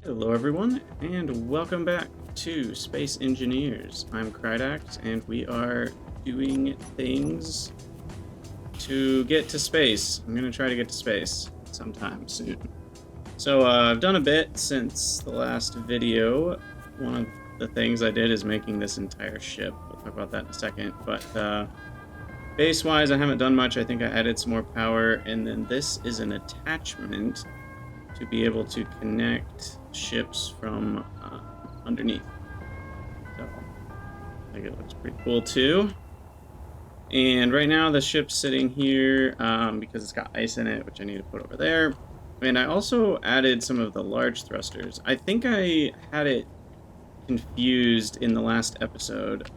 Hello everyone, and welcome back to Space Engineers. I'm Krydax, and we are doing things to get to space. I'm going to try to get to space sometime soon. So I've done a bit since the last video. One of the things I did is making this entire ship. We'll talk about that in a second, but base-wise I haven't done much. I think I added some more power, and then this is an attachment to be able to connect ships from underneath. So I think it looks pretty cool too. And right now the ship's sitting here because it's got ice in it, which I need to put over there. And I also added some of the large thrusters. I think I had it confused in the last episode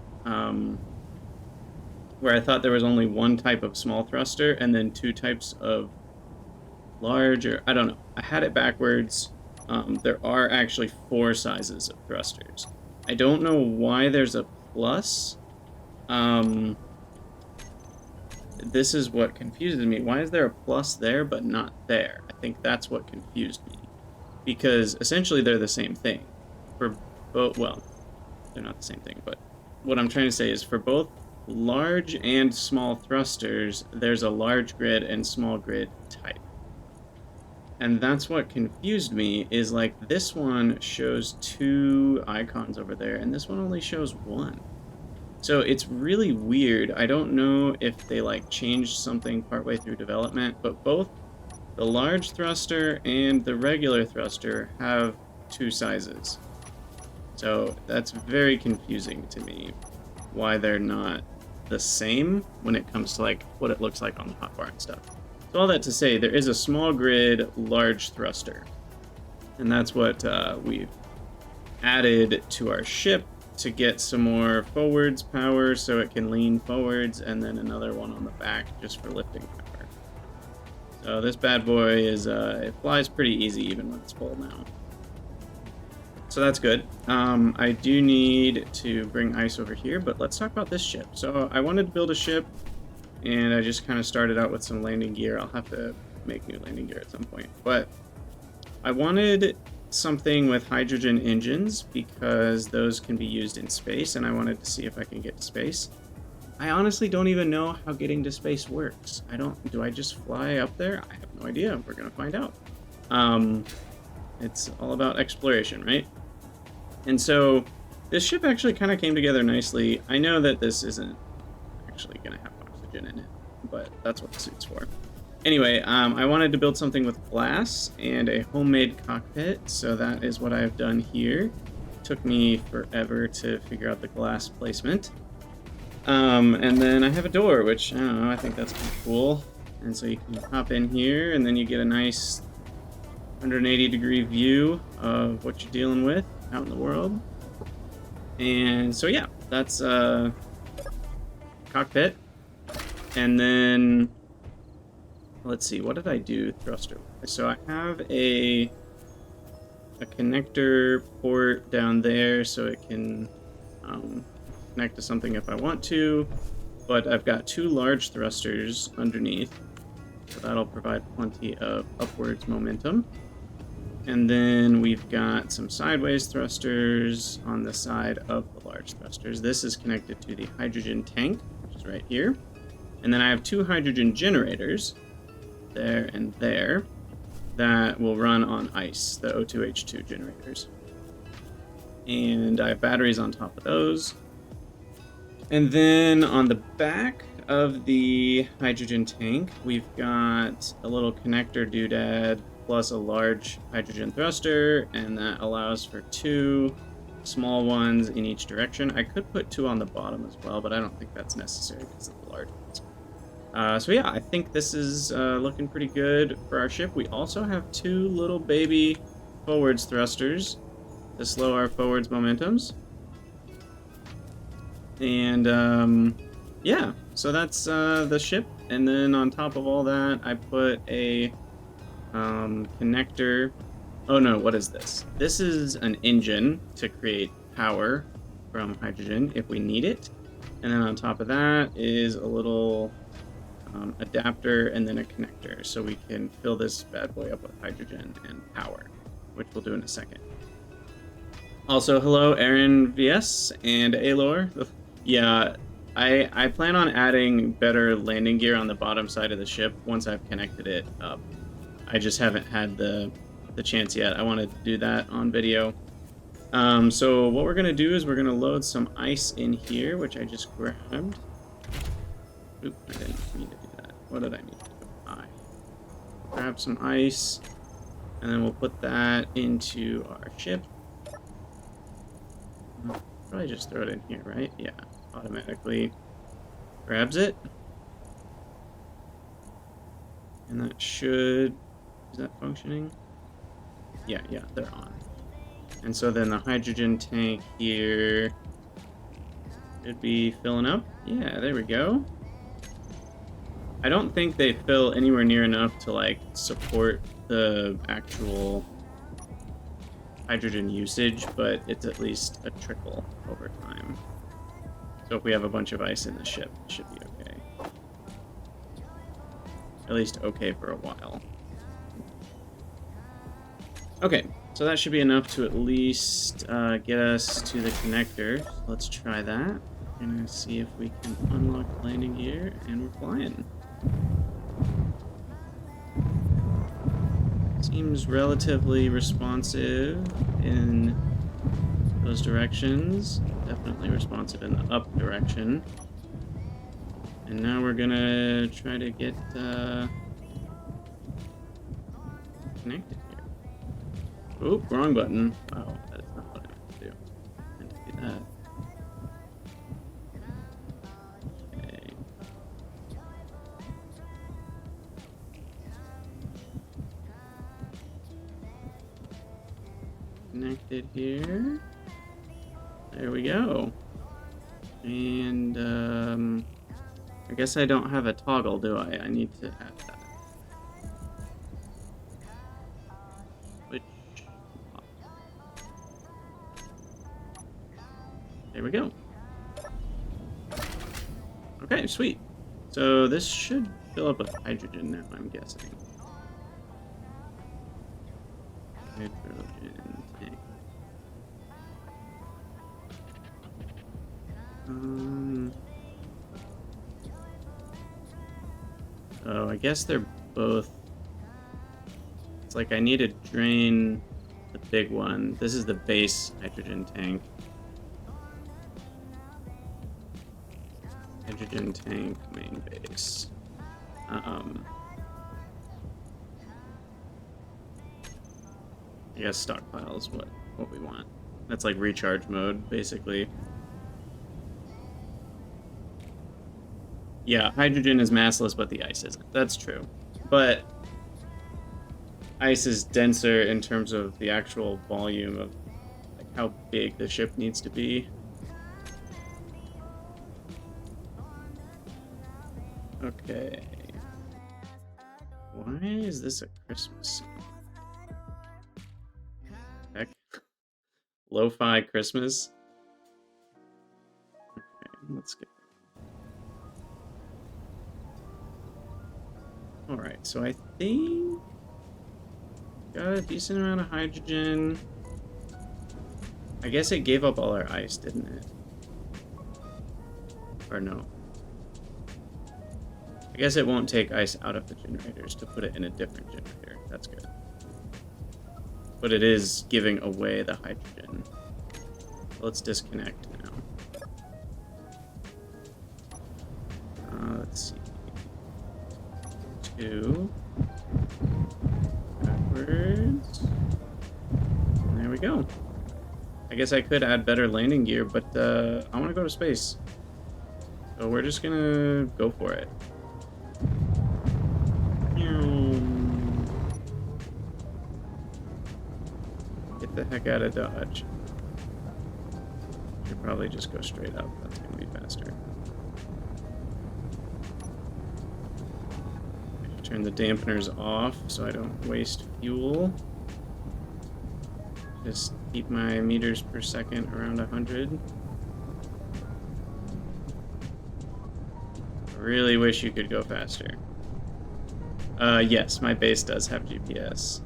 where I thought there was only one type of small thruster and then two types of large, or I don't know. I had it backwards. There are actually 4 sizes of thrusters. I don't know why there's a plus. This is what confuses me. Why is there a plus there but not there? I think that's what confused me. Because essentially they're the same thing. For both, well, they're not the same thing, but what I'm trying to say is for both large and small thrusters, there's a large grid and small grid type. And that's what confused me, is like this one shows 2 icons over there, and this one only shows 1. So it's really weird. I don't know if they like changed something partway through development, but both the large thruster and the regular thruster have 2 sizes. So that's very confusing to me, why they're not the same when it comes to like what it looks like on the hotbar and stuff. So all that to say, there is a small grid, large thruster. And that's what we've added to our ship to get some more forwards power so it can lean forwards, and then another one on the back just for lifting power. So this bad boy is, it flies pretty easy even when it's full now. So that's good. I do need to bring ice over here, but let's talk about this ship. So I wanted to build a ship, and I just kind of started out with some landing gear. I'll have to make new landing gear at some point. But I wanted something with hydrogen engines because those can be used in space, and I wanted to see if I can get to space. I honestly don't even know how getting to space works. Do I just fly up there? I have no idea. We're going to find out. It's all about exploration, right? And so this ship actually kind of came together nicely. I know that this isn't actually going to have oxygen in it, but that's what the suit's for. Anyway, I wanted to build something with glass and a homemade cockpit, so that is what I've done here. It took me forever to figure out the glass placement. And then I have a door, which, I don't know, I think that's kind of cool. And so you can hop in here, and then you get a nice 180-degree view of what you're dealing with out in the world. And so yeah, that's cockpit. And then let's see, what did I do thruster? So I have a connector port down there so it can connect to something if I want to, but I've got 2 large thrusters underneath, so that'll provide plenty of upwards momentum. And then we've got some sideways thrusters on the side of the large thrusters. This is connected to the hydrogen tank, which is right here. And then I have 2 hydrogen generators, there and there, that will run on ice, the O2H2 generators. And I have batteries on top of those. And then on the back of the hydrogen tank, we've got a little connector doodad plus a large hydrogen thruster, and that allows for 2 small ones in each direction. I could put 2 on the bottom as well, but I don't think that's necessary because of the large ones. So yeah, I think this is looking pretty good for our ship. We also have 2 little baby forwards thrusters to slow our forwards momentums. And yeah, so that's the ship. And then on top of all that, I put a connector. Oh no, what is this? This is an engine to create power from hydrogen if we need it. And then on top of that is a little adapter and then a connector, so we can fill this bad boy up with hydrogen and power, which we'll do in a second. Also, hello, Aaron VS and Alor. Yeah, I plan on adding better landing gear on the bottom side of the ship once I've connected it up. I just haven't had the chance yet. I wanted to do that on video. So what we're gonna do is we're gonna load some ice in here, which I just grabbed. Oop, I didn't mean to do that. What did I mean to do? Grab some ice, and then we'll put that into our ship. Probably just throw it in here, right? Yeah, automatically grabs it. And that should... Is that functioning? Yeah, they're on. And so then the hydrogen tank here should be filling up. Yeah, there we go. I don't think they fill anywhere near enough to, like, support the actual hydrogen usage, but it's at least a trickle over time. So if we have a bunch of ice in the ship, it should be okay. At least okay for a while. Okay, so that should be enough to at least get us to the connector. Let's try that. We're gonna see if we can unlock landing gear, and we're flying. Seems relatively responsive in those directions. Definitely responsive in the up direction. And now we're gonna try to get connected here. Oop, wrong button. Oh, that is not what I meant to do. I meant to do that. Okay. Connected here. There we go. And I guess I don't have a toggle, do I? I need to add that. Which... There we go. Okay, sweet. So this should fill up with hydrogen now, I'm guessing. Hydrogen tank. Oh, I guess they're both... It's like I need to drain the big one. This is the base hydrogen tank. Hydrogen tank, main base. I guess stockpile is what we want. That's like recharge mode, basically. Yeah, hydrogen is massless, but the ice isn't. That's true. But ice is denser in terms of the actual volume of like how big the ship needs to be. Okay. Why is this a Christmas song? Heck. Lo-fi Christmas? Okay, let's get... Alright, so I think... Got a decent amount of hydrogen. I guess it gave up all our ice, didn't it? Or no? I guess it won't take ice out of the generators to put it in a different generator. That's good. But it is giving away the hydrogen. Let's disconnect now. Let's see. 2. Backwards. And there we go. I guess I could add better landing gear, but I want to go to space. So we're just gonna go for it. Get the heck out of Dodge. Should probably just go straight up. That's gonna be faster. Turn the dampeners off so I don't waste fuel. Just keep my meters per second around 100. I really wish you could go faster. Yes, my base does have GPS.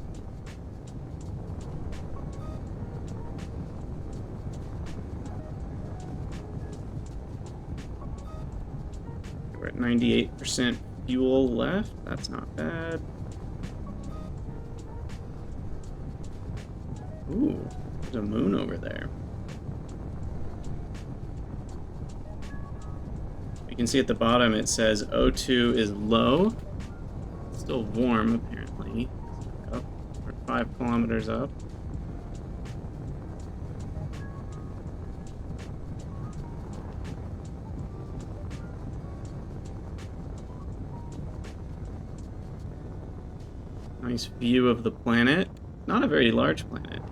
We're at 98% fuel left. That's not bad. Ooh, there's a moon over there. You can see at the bottom it says O2 is low. It's still warm, apparently. Up. We're 5 kilometers up. Nice view of the planet. Not a very large planet.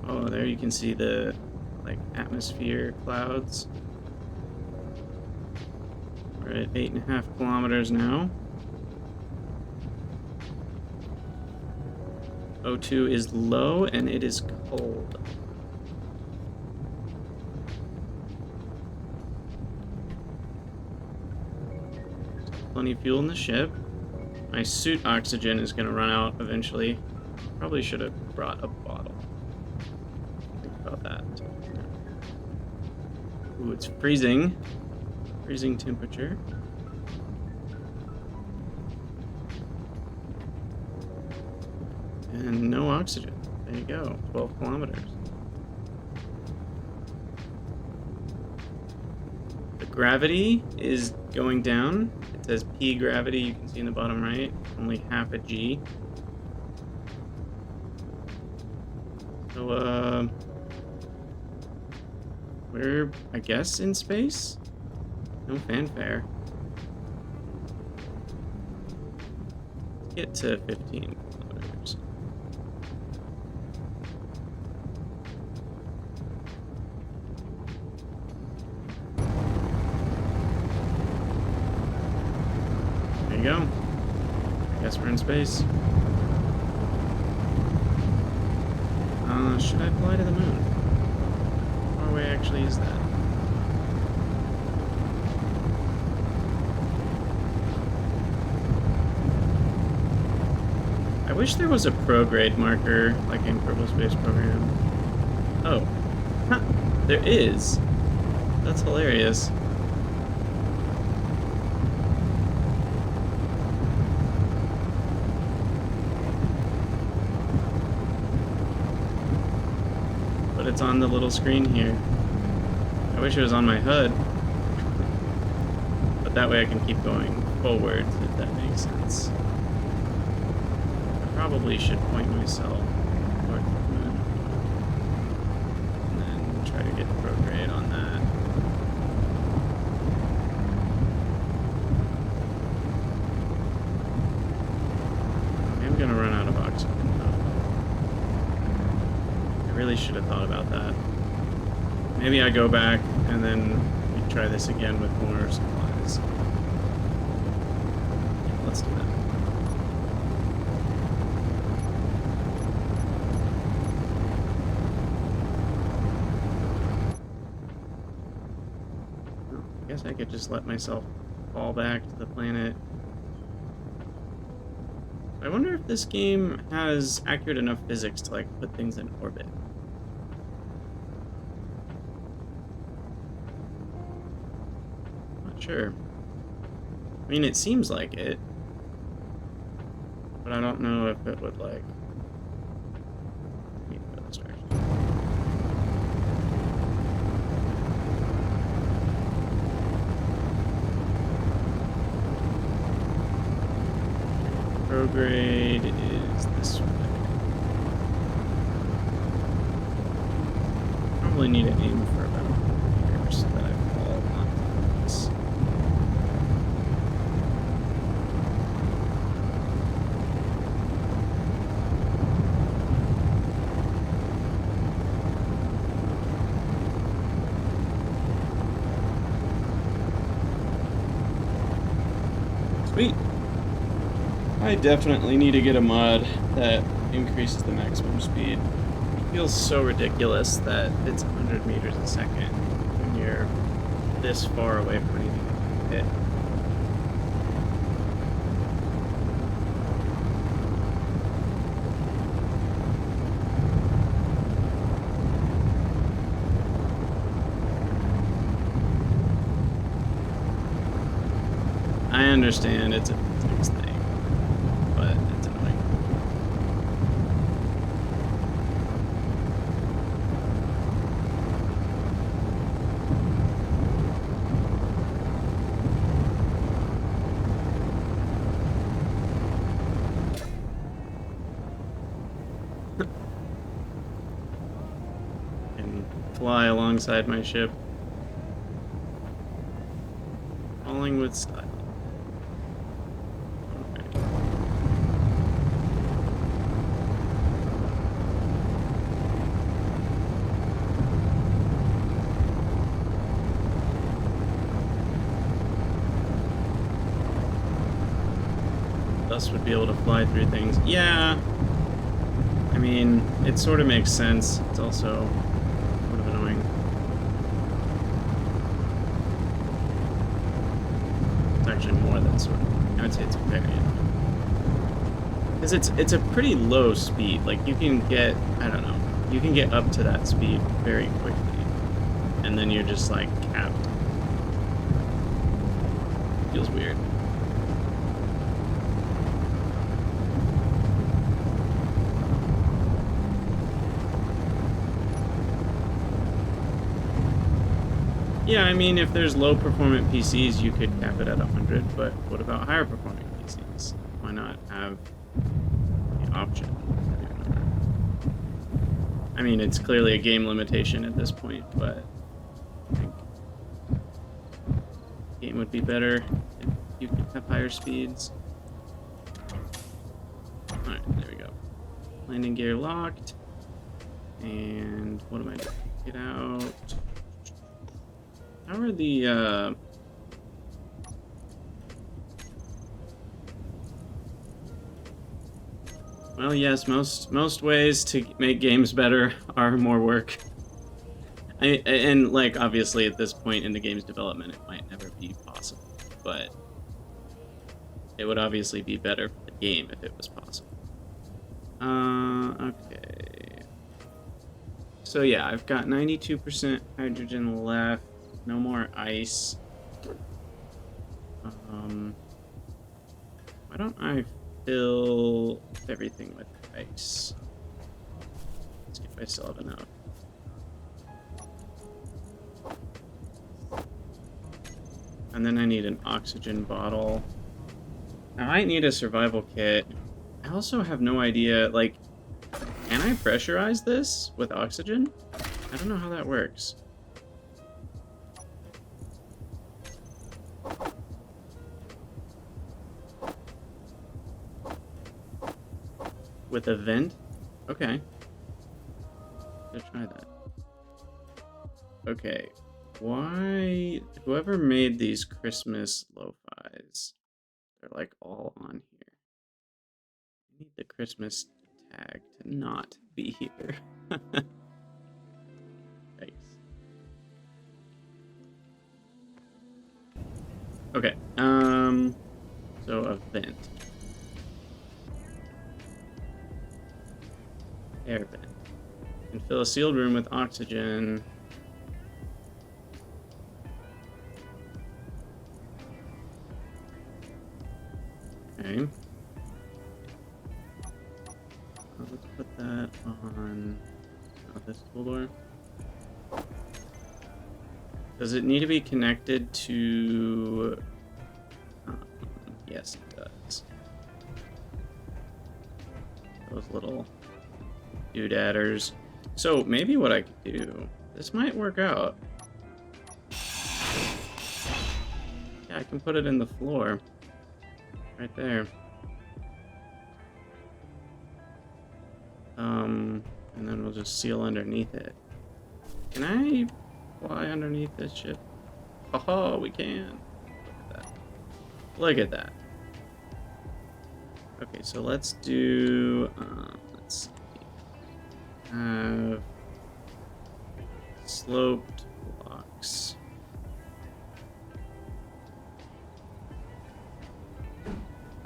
Oh, there you can see the like atmosphere clouds. We're at 8.5 kilometers now. O2 is low and it is cold. Plenty of fuel in the ship. My suit oxygen is going to run out eventually. Probably should have brought a bottle. Think about that. Ooh, it's freezing. Freezing temperature. And no oxygen. There you go. 12 kilometers. The gravity is going down. It says P gravity, you can see in the bottom right, only half a G. So, we're, I guess, in space? No fanfare. Let's get to 15 kilometers. There you go. I guess we're in space. Should I fly to the moon? How far away actually is that? I wish there was a prograde marker, like in Kerbal Space Program. Oh. Huh. There is. That's hilarious. But it's on the little screen here. I wish it was on my HUD. But that way I can keep going forward, if that makes sense. I probably should point myself toward the moon. And then try to get prograde on that. I'm gonna run out of oxygen. I really should have thought about that. Maybe I go back and then we try this again with more supplies. Yeah, let's do that. Well, I guess I could just let myself fall back to the planet. I wonder if this game has accurate enough physics to like put things in orbit. Not sure. I mean, it seems like it, but I don't know if it would like meet the distraction. Prograde is this way. Probably need to aim for about here so that I fall onto this. Sweet. I definitely need to get a mod that increases the maximum speed. It feels so ridiculous that it's 100 meters a second when you're this far away from anything that can hit. I understand it's a physics thing, but it's annoying. And fly alongside my ship. Falling with style. Okay. Thus would be able to fly through things. Yeah. I mean, it sort of makes sense. It's also sort of annoying. It's actually more than sort of. I would say it's very annoying. Because it's a pretty low speed. Like, you can get, I don't know, you can get up to that speed very quickly. And then you're just, like, capped. Feels weird. Yeah, I mean, if there's low performant PCs, you could cap it at 100, but what about higher performing PCs? Why not have the option? I mean, it's clearly a game limitation at this point, but I think the game would be better if you could have higher speeds. Alright, there we go. Landing gear locked. And what am I doing? Get out. How are the, Well, yes, most ways to make games better are more work. And, like, obviously at this point in the game's development, it might never be possible, but it would obviously be better for the game if it was possible. Okay. So yeah, I've got 92% hydrogen left. No more ice. Why don't I fill everything with ice? Let's see if I still have enough. And then I need an oxygen bottle. I might need a survival kit. I also have no idea, like, can I pressurize this with oxygen? I don't know how that works. With a vent? Okay. Let's try that. Okay. Why? Whoever made these Christmas lo-fis, they're like all on here. I need the Christmas tag to not be here. Thanks. Okay. So a vent. Air vent. And fill a sealed room with oxygen. Okay. Let's put that on this tool door. Does it need to be connected to... yes, it does. Those little doodadders. So maybe what I could do... This might work out. Yeah, I can put it in the floor. Right there. And then we'll just seal underneath it. Can I fly underneath this ship? Oh, we can. Look at that. Look at that. Okay, so let's do, let's see. Have sloped blocks.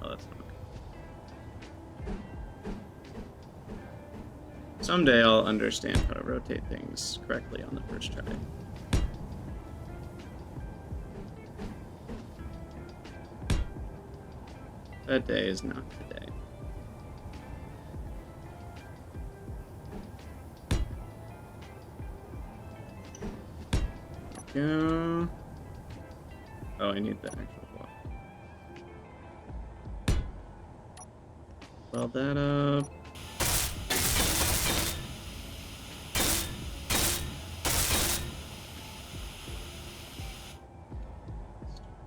Oh, that's not good. Someday I'll understand how to rotate things correctly on the first try. Today is not today. Go. Oh, I need the actual block. Weld that up.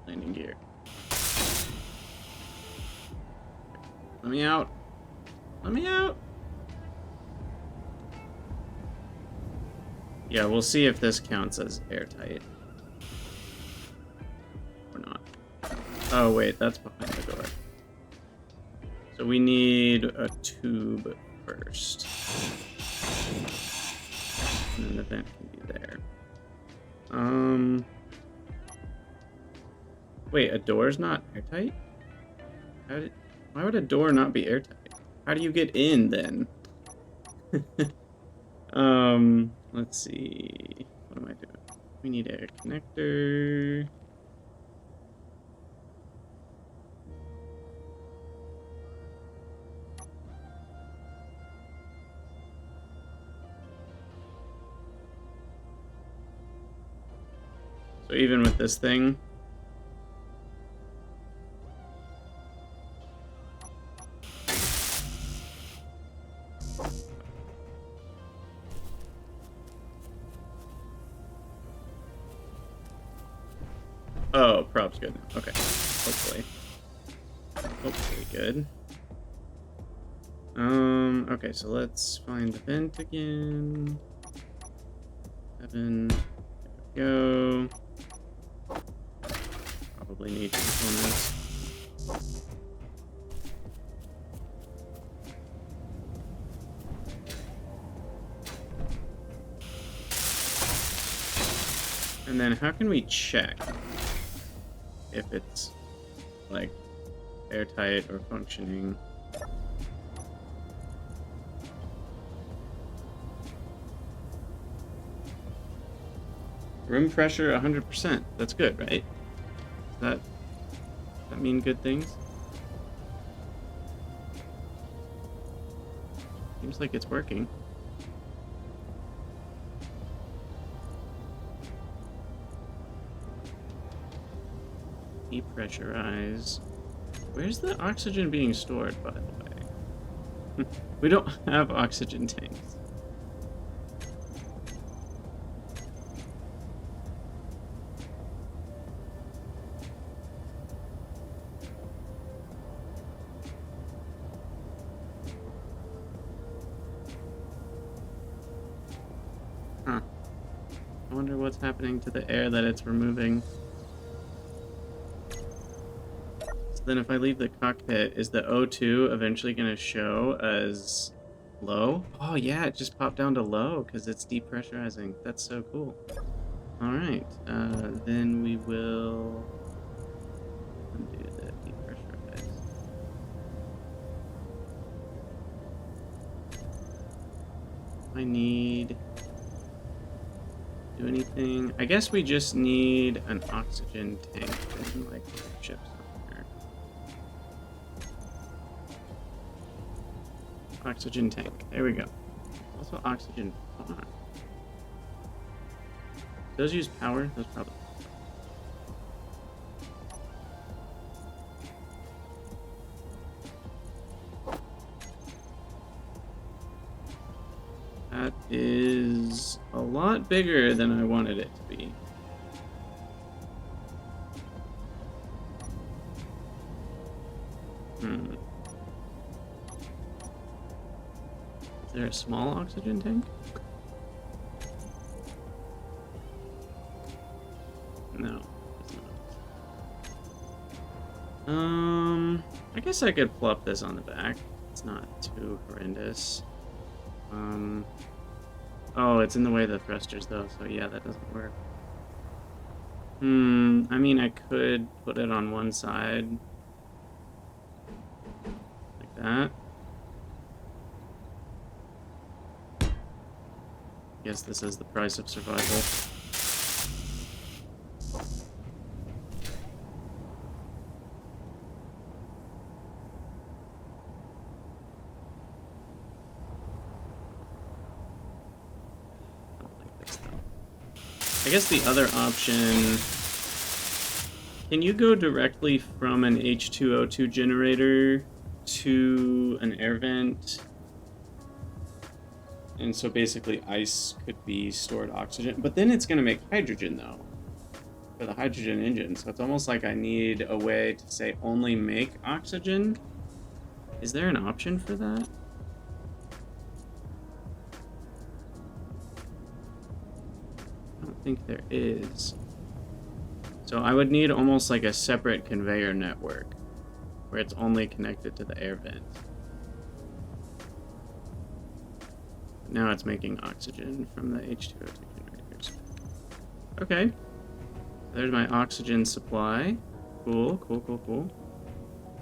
Landing gear. Let me out. Let me out. Yeah, we'll see if this counts as airtight. Or not. Oh, wait, that's behind the door. So we need a tube first. And then the vent can be there. Wait, a door's not airtight? Why would a door not be airtight? How do you get in then? Let's see. What am I doing? We need a connector. So even with this thing, oh, prop's good. Okay, hopefully. Hopefully good. Okay, so let's find the vent again. 7. There we go. Probably need components. And then how can we check if it's like airtight or functioning? Room pressure 100%. That's good, right? Does that mean good things? Seems like it's working. Depressurize. Where's the oxygen being stored, by the way? We don't have oxygen tanks. Huh. I wonder what's happening to the air that it's removing. Then if I leave the cockpit, is the O2 eventually going to show as low? Oh yeah, it just popped down to low because it's depressurizing. That's so cool. All right, then we will undo the depressurize. I need do anything. I guess we just need an oxygen tank in like the ship somewhere. Oxygen tank. There we go. Also oxygen farm. Those use power? Those probably. That is a lot bigger than I wanted it to be. Is there a small oxygen tank? No, it's not. I guess I could plop this on the back. It's not too horrendous. Oh, it's in the way of the thrusters though, so yeah, that doesn't work. I mean, I could put it on one side. Like that. Guess this is the price of survival. I guess the other option... Can you go directly from an H2O2 generator to an air vent? And so basically ice could be stored oxygen. But then it's going to make hydrogen, though, for the hydrogen engine. So it's almost like I need a way to say only make oxygen. Is there an option for that? I don't think there is. So I would need almost like a separate conveyor network where it's only connected to the air vent. Now it's making oxygen from the H2O2 generators. Okay. There's my oxygen supply. Cool, cool, cool, cool.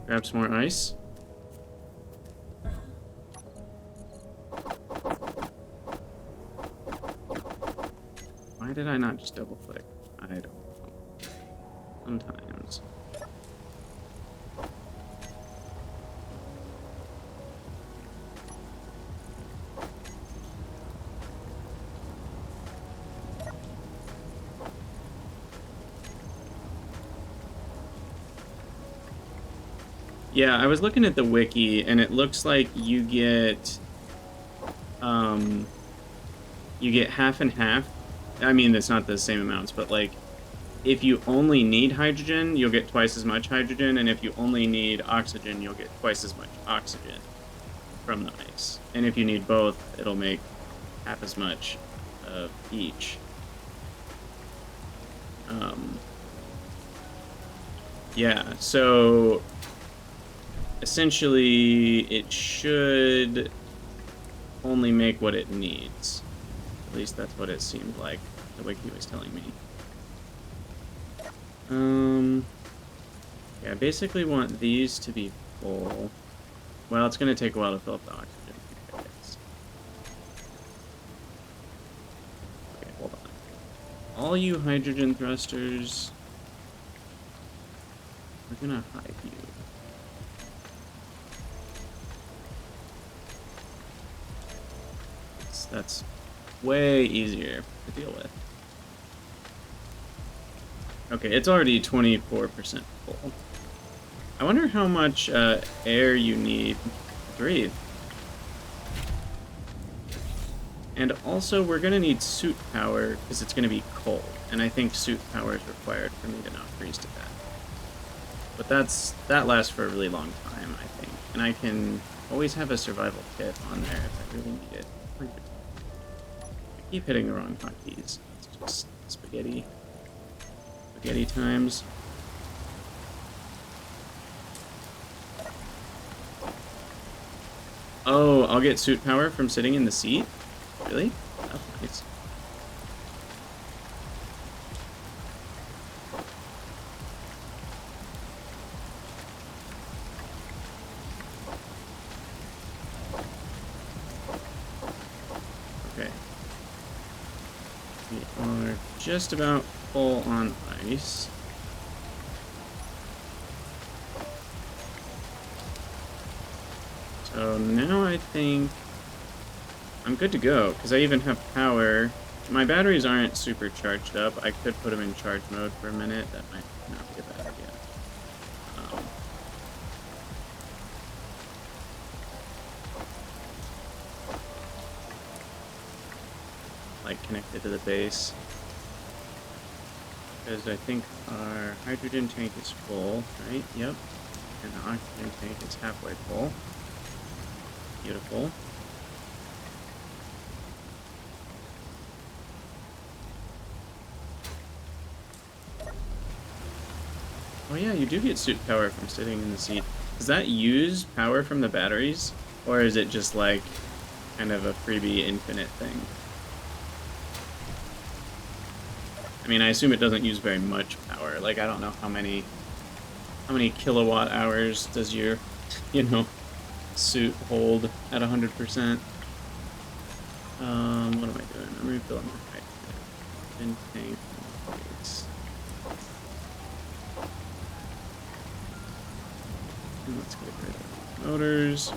Grab some more ice. Why did I not just double click? I don't know. Sometimes. Yeah, I was looking at the wiki, and it looks like you get half and half. I mean, it's not the same amounts, but like, if you only need hydrogen, you'll get twice as much hydrogen, and if you only need oxygen, you'll get twice as much oxygen from the ice. And if you need both, it'll make half as much of each. Yeah, so essentially it should only make what it needs. At least that's what it seemed like the wiki was telling me. Yeah, I basically want these to be full. Well, it's going to take a while to fill up the oxygen, I guess. Okay, hold on. All you hydrogen thrusters, we're going to hide you. That's way easier to deal with. Okay, it's already 24% full. I wonder how much air you need to breathe. And also, we're going to need suit power because it's going to be cold. And I think suit power is required for me to not freeze to death. But that lasts for a really long time, I think. And I can always have a survival kit on there if I really need it. I keep hitting the wrong hotkeys. It's just spaghetti times. Oh, I'll get suit power from sitting in the seat? Really? That's nice. Okay. We are just about full on ice. So now I think I'm good to go, because I even have power. My batteries aren't super charged up. I could put them in charge mode for a minute. That might not be a bad idea. Like connected to the base. Because I think our hydrogen tank is full, right? Yep. And the oxygen tank is halfway full. Beautiful. Oh yeah, you do get suit power from sitting in the seat. Does that use power from the batteries? Or is it just like kind of a freebie infinite thing? I mean, I assume it doesn't use very much power. Like, I don't know how many kilowatt hours does your, suit hold at 100%. What am I doing? I'm refilling my hydrogen tank. And let's get rid of the motors.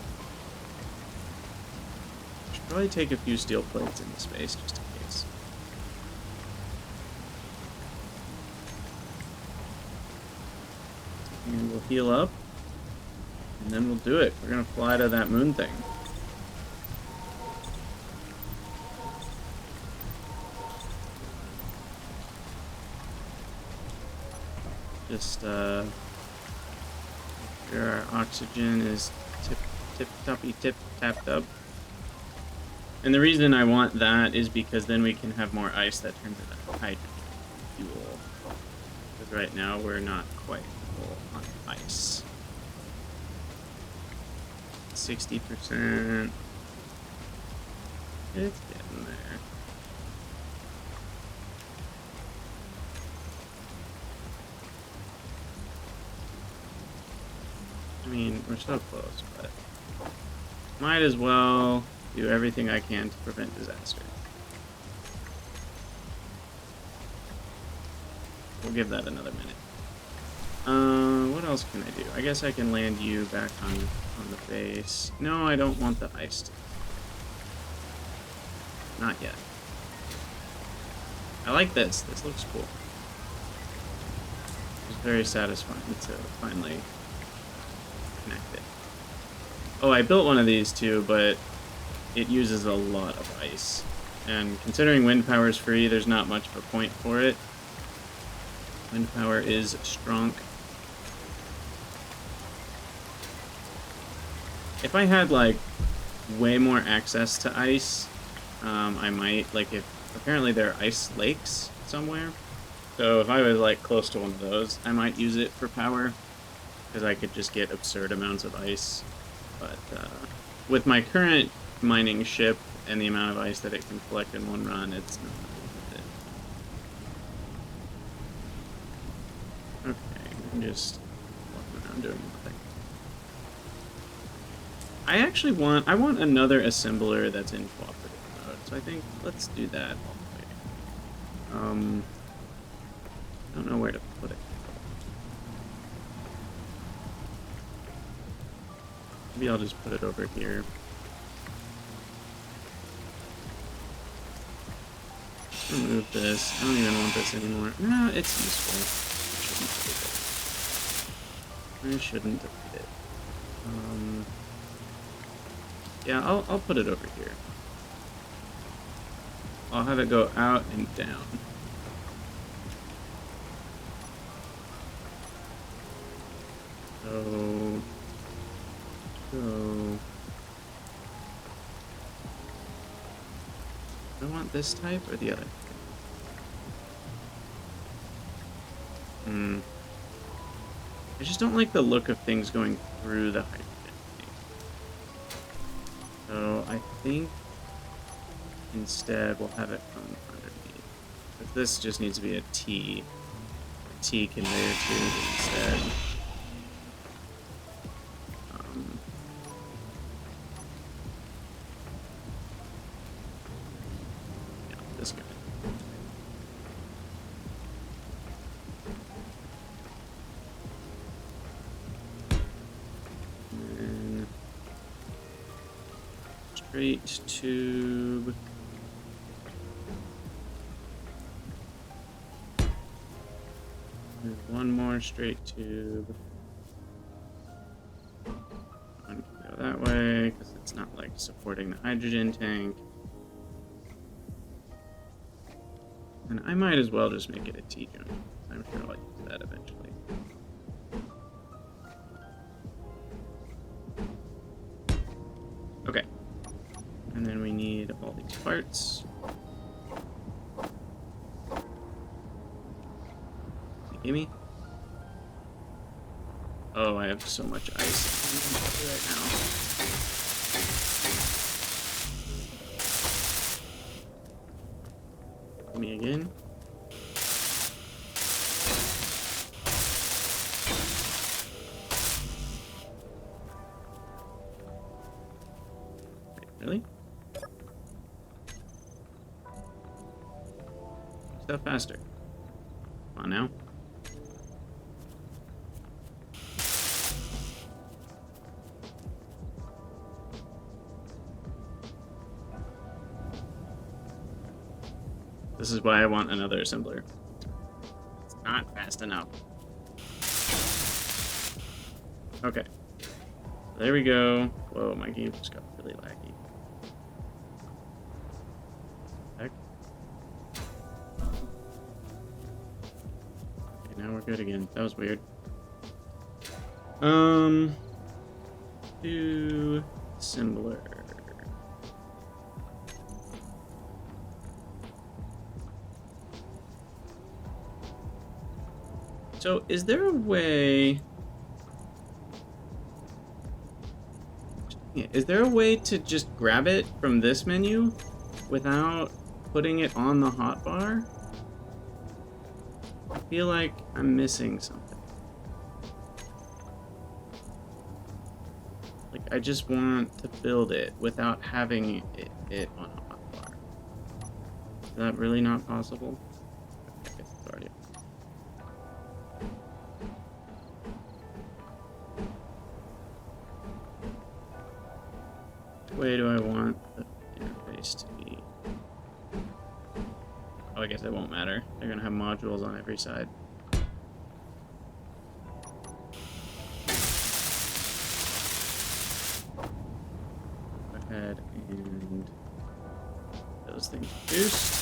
Should probably take a few steel plates into space just in case. And we'll heal up. And then we'll do it. We're gonna fly to that moon thing. Just, sure our oxygen is tapped up. And the reason I want that is because then we can have more ice that turns into hydrogen fuel. Because right now we're not quite full on ice. 60%. It's getting there. I mean, we're so close, but might as well do everything I can to prevent disaster. We'll give that another minute. What else can I do? I guess I can land you back on the base. No, I don't want the ice to... Not yet. I like this. This looks cool. It's very satisfying to finally connect it. Oh, I built one of these too, but it uses a lot of ice. And considering wind power is free, there's not much of a point for it. Wind power is strong. If I had, like, way more access to ice, I might, like, if... Apparently there are ice lakes somewhere. So if I was, like, close to one of those, I might use it for power. Because I could just get absurd amounts of ice. But, with my current mining ship and the amount of ice that it can collect in one run, it's not worth it. Okay, I'm just walking around doing nothing. I want another assembler that's in cooperative mode, so I think let's do that all the way. I don't know where to put it. Maybe I'll just put it over here. Remove this. I don't even want this anymore. No, it's useful. I shouldn't delete it. Yeah, I'll put it over here. I'll have it go out and down. So I want this type or the other? I just don't like the look of things going through the hydrogen tank. So I think instead we'll have it come underneath. But this just needs to be a T conveyor tube instead. Yeah, this guy. Straight tube. There's one more straight tube. One can go that way because it's not like supporting the hydrogen tank. And I might as well just make it a T-joint. I'm sure I'll use that eventually. Okay. And then we need all these parts. Gimme. Oh, I have so much ice right now. Gimme again. Wait, really? Stuff faster. Come on now. This is why I want another assembler. It's not fast enough. Okay. There we go. Whoa, my game just got really laggy. Heck. Okay, now we're good again. That was weird. To assembler. So, is there a way... Yeah, is there a way to just grab it from this menu without putting it on the hotbar? I feel like I'm missing something. Like, I just want to build it without having it on a hotbar. Is that really not possible? I guess it's already... Which way do I want the interface to be? Oh, I guess it won't matter. They're gonna have modules on every side. Go ahead and those things boost.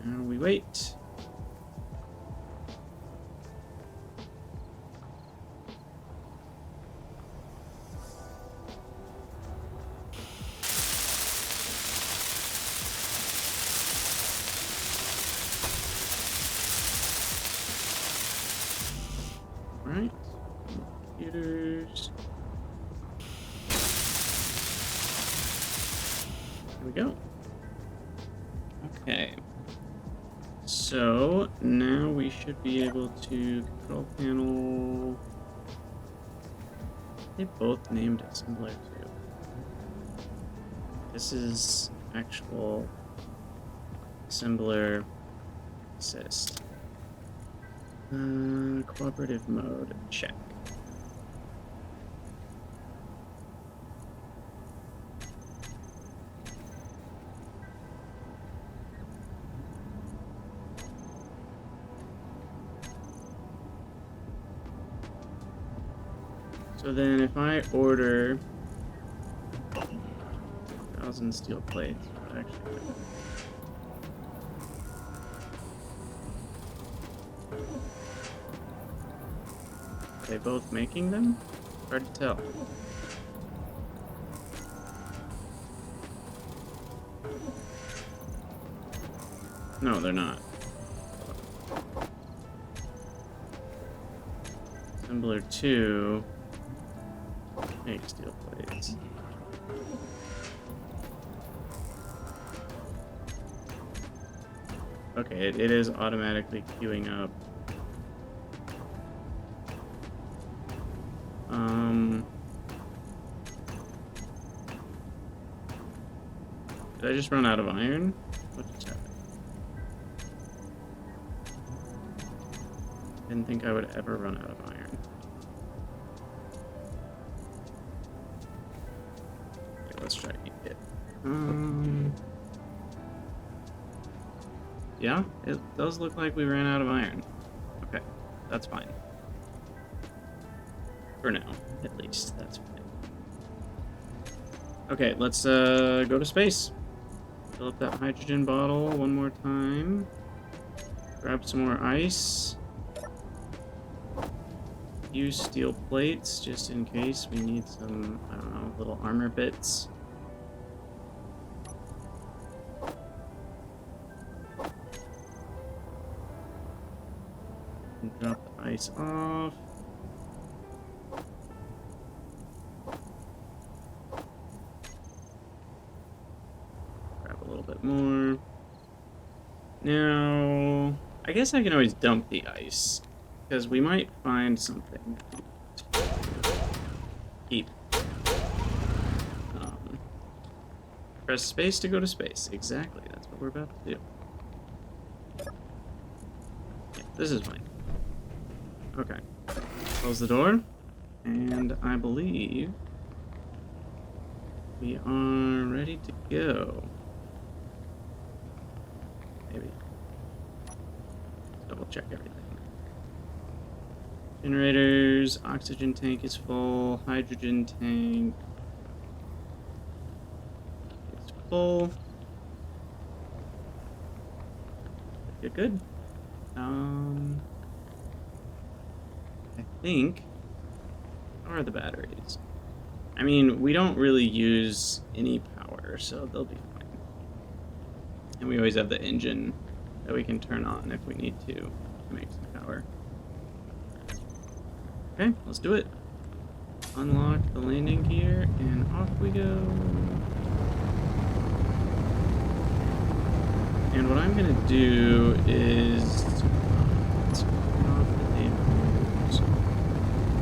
Now we wait. Right. Computers. There we go. Okay. So now we should be able to control panel. They both named assembler too. This is actual assembler assist. Cooperative mode, check. So then if I order 1,000 steel plates, what actually are they both making them? Hard to tell. No, they're not. Assembler 2 makes steel plates. Okay, it is automatically queuing up. Did I just run out of iron? What just happened? Didn't think I would ever run out of iron. Okay, let's try to eat it. Yeah, it does look like we ran out of iron. Okay, that's fine. For now, at least, that's fine. Okay, let's go to space. Fill up that hydrogen bottle one more time. Grab some more ice. Use steel plates just in case we need some, I don't know, little armor bits. And drop the ice off. Grab a little bit more. Now, I guess I can always dump the ice, because we might find something. Keep. Press space to go to space. Exactly, that's what we're about to do. Yeah, this is fine. Okay. Close the door. And I believe We are ready to go. Maybe. Double check everything. Generators, oxygen tank is full, hydrogen tank is full. Good. I think, how are the batteries? I mean, we don't really use any power, so they'll be fine. And we always have the engine that we can turn on if we need to make some power. Okay, let's do it. Unlock the landing gear, and off we go. And what I'm gonna do is let's turn off the dampers.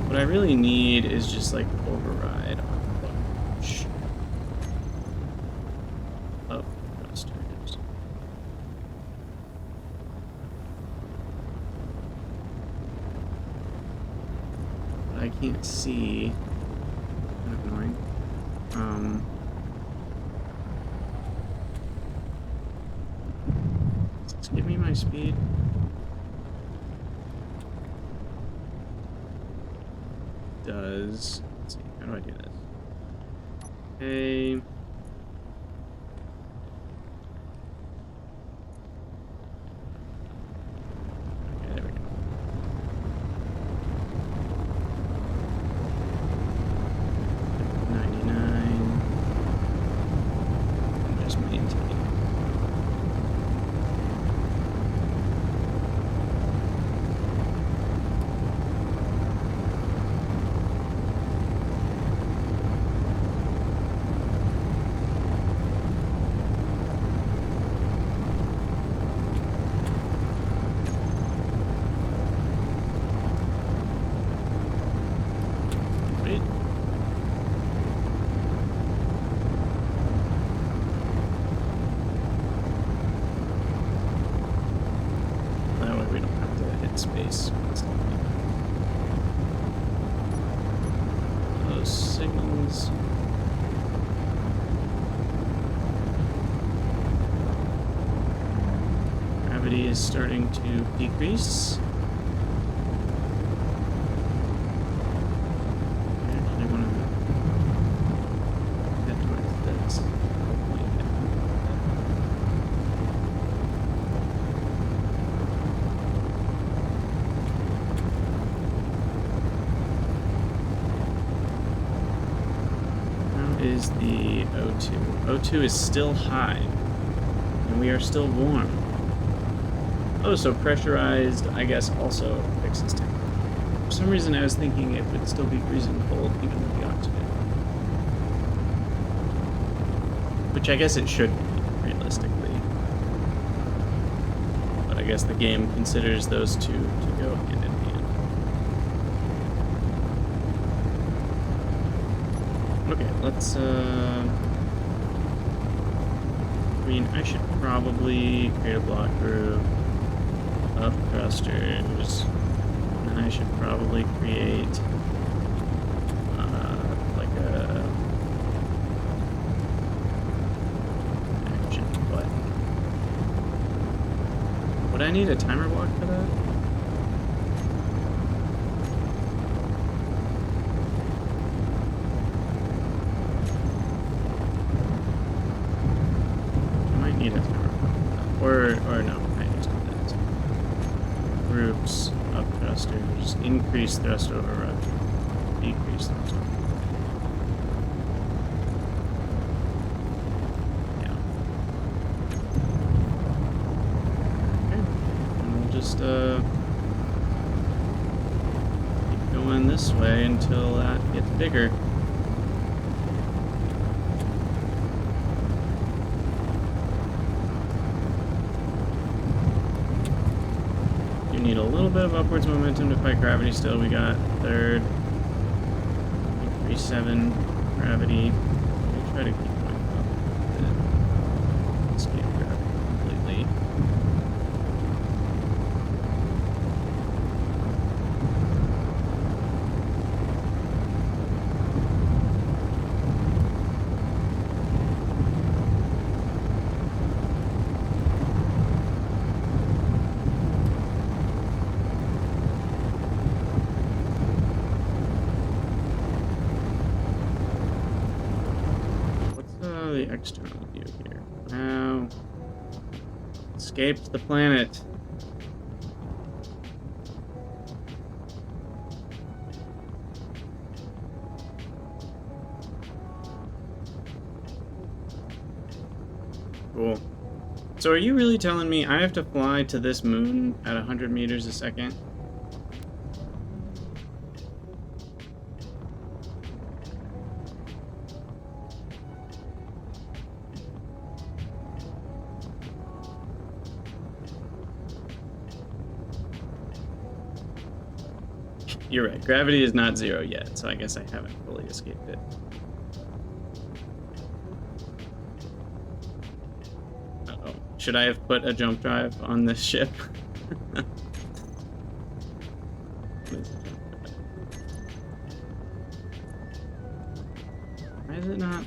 What I really need is just like override on a bunch of thrusters. But I can't see. Kind of annoying. Give me my speed. Let's see, how do I do this? Okay. Okay, there we go. And just maintain. Space. Those signals. Gravity is starting to decrease. I actually want to head towards this. Is the O2. O2 is still high, and we are still warm. Oh, so pressurized, I guess, also fixes temperature. For some reason, I was thinking it would still be freezing cold, even with the oxygen. Which I guess it should be, realistically. But I guess the game considers those two to go hand in hand. Okay, let's, I mean, I should probably create a block group, up thrusters, and then I should probably create, like a action button. Would I need a timer block for that? Or no, I just do that. Groups, up thrusters, increase thrust override, decrease thrust override. Yeah. Okay, and we'll just keep going this way until that gets bigger. Need a little bit of upwards momentum to fight gravity still. We got third. 3-7 gravity. We'll try to keep going up. Escape gravity completely. external view here. Wow. Escaped the planet. Cool. So are you really telling me I have to fly to this moon at 100 meters a second? You're right. Gravity is not 0 yet, so I guess I haven't fully escaped it. Uh-oh. Should I have put a jump drive on this ship? Why is it not?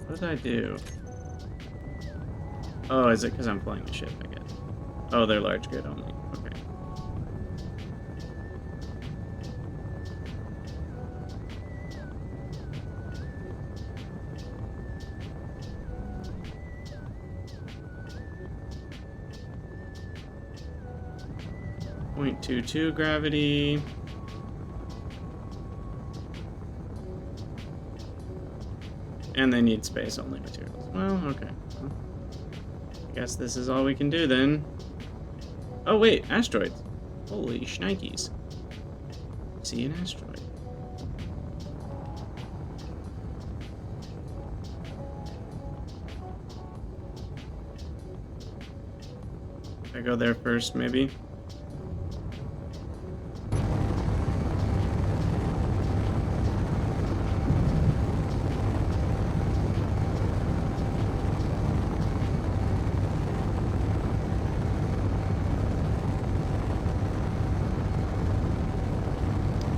What did I do? Oh, is it because I'm flying the ship, I guess? Oh, they're large grid only. Okay. .22 gravity. And they need space-only materials. Well, okay. I guess this is all we can do then. Oh wait, asteroids. Holy shnikes. See an asteroid. I go there first, maybe?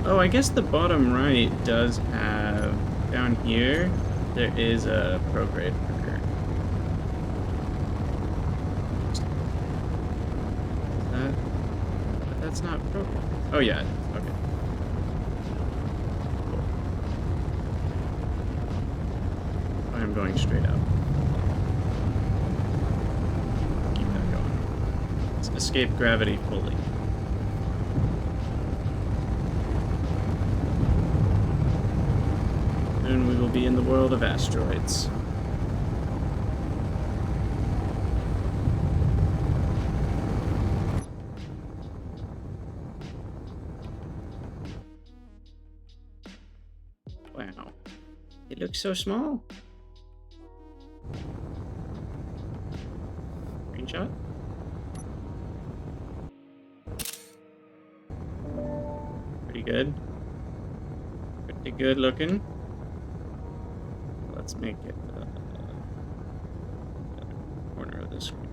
Oh, I guess the bottom right does have, down here, there is a prograde marker. Is that, but that's not prograde. Oh yeah, it is. Okay. Cool. I'm going straight up. Keep that going. Let's escape gravity fully. Soon we will be in the world of asteroids. Wow. It looks so small. Screenshot? Pretty good. Pretty good looking. Let's make it the corner of the screen.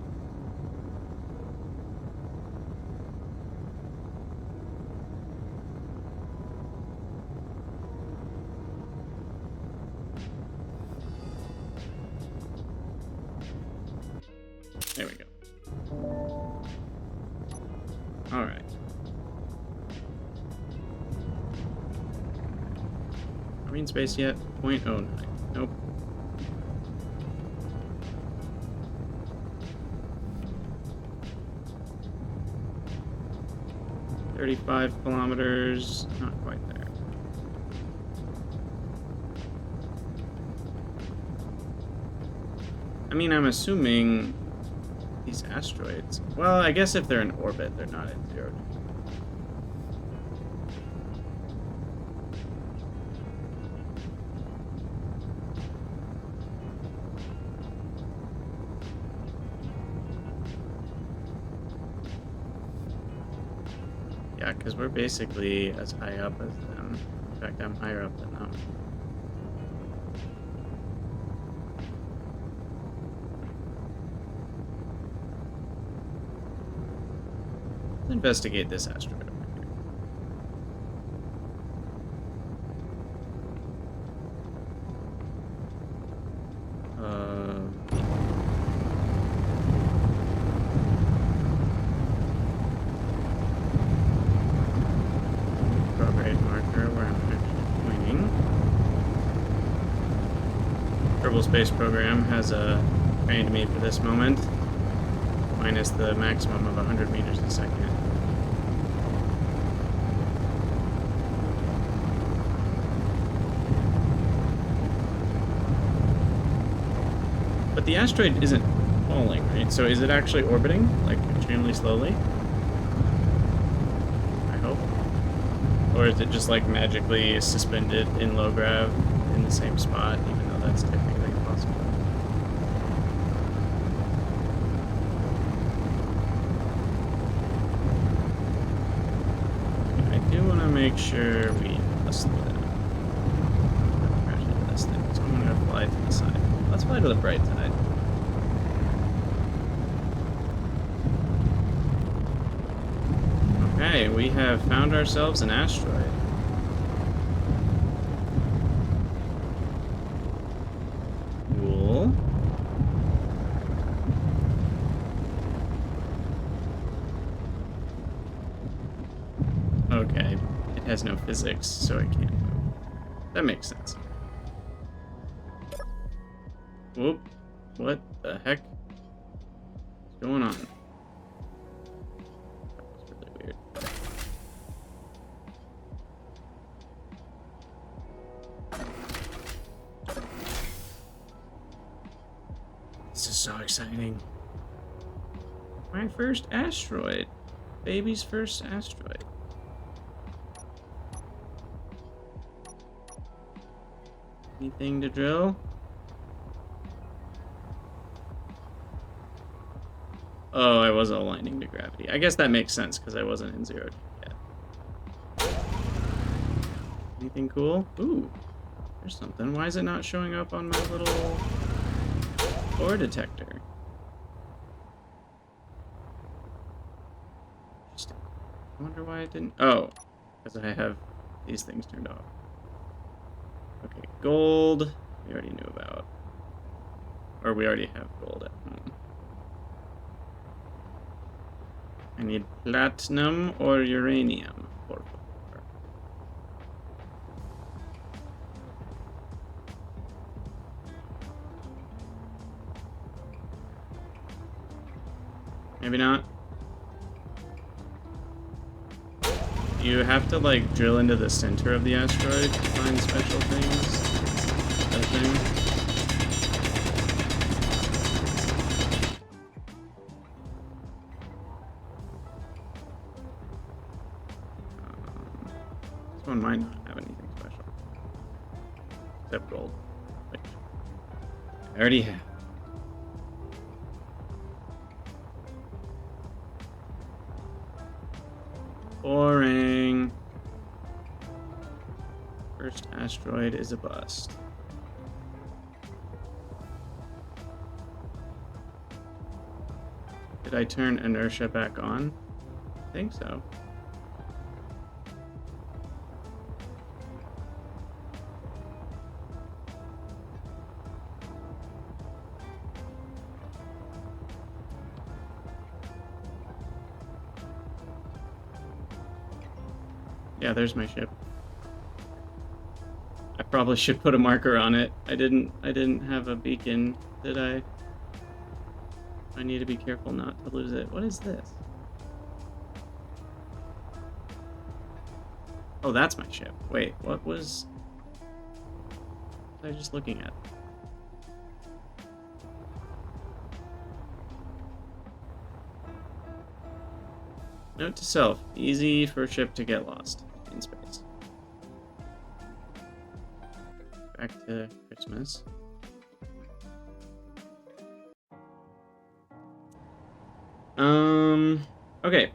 There we go. All right. Are we in space yet? 0.09. Nope. $35 kilometers, not quite there. I mean, I'm assuming these asteroids. Well, I guess if they're in orbit, they're not in 0. Yeah, because we're basically as high up as them. In fact, I'm higher up than them. Let's investigate this asteroid over here. Kerbal Space Program has trained me for this moment, minus the maximum of 100 meters a second. But the asteroid isn't falling, right? So is it actually orbiting, like, extremely slowly? I hope. Or is it just, like, magically suspended in low grav in the same spot, even though that's technically impossible? I do want to make sure we bust it out. Crash into this thing, so I'm going to fly to the side. Let's fly to the bright side. Okay, we have found ourselves an asteroid. Cool. Okay, it has no physics, so it can't move. That makes sense. Whoop. What the heck is going on? That was really weird. This is so exciting. My first asteroid. Baby's first asteroid. Anything to drill? Oh, I was aligning to gravity. I guess that makes sense because I wasn't in 0 G yet. Anything cool? Ooh, there's something. Why is it not showing up on my little ore detector? Interesting. I wonder why it didn't. Oh, because I have these things turned off. Okay, gold. We already knew about. Or we already have gold at home. I need platinum or uranium. Por favor. Maybe not. You have to, like, drill into the center of the asteroid to find special things. That thing. This one might not have anything special. Except gold. Which I already have. Boring. First asteroid is a bust. Did I turn inertia back on? I think so. Yeah, there's my ship. I probably should put a marker on it. I didn't have a beacon, did I? I need to be careful not to lose it. What is this? Oh, that's my ship. Wait, what was I just looking at? Note to self, easy for a ship to get lost in space. Back to Christmas. Okay.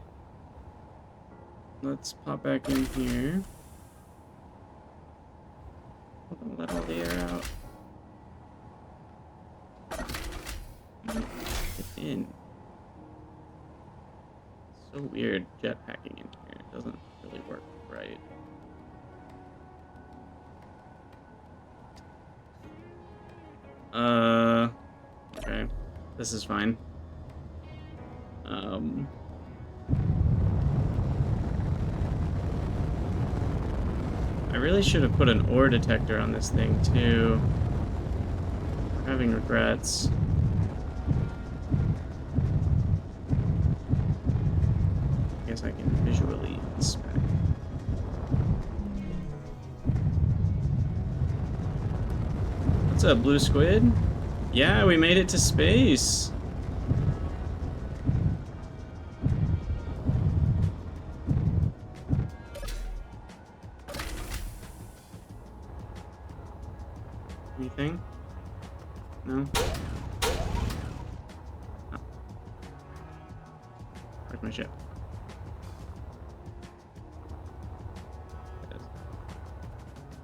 Let's pop back in here. Let all the air out. Get in. So weird jetpacking in here. It doesn't really work right. Okay. This is fine. I really should have put an ore detector on this thing too. having regrets. I guess I can visually inspect. What's up, blue squid? Yeah, we made it to space. Anything? No? Oh. Where's my ship?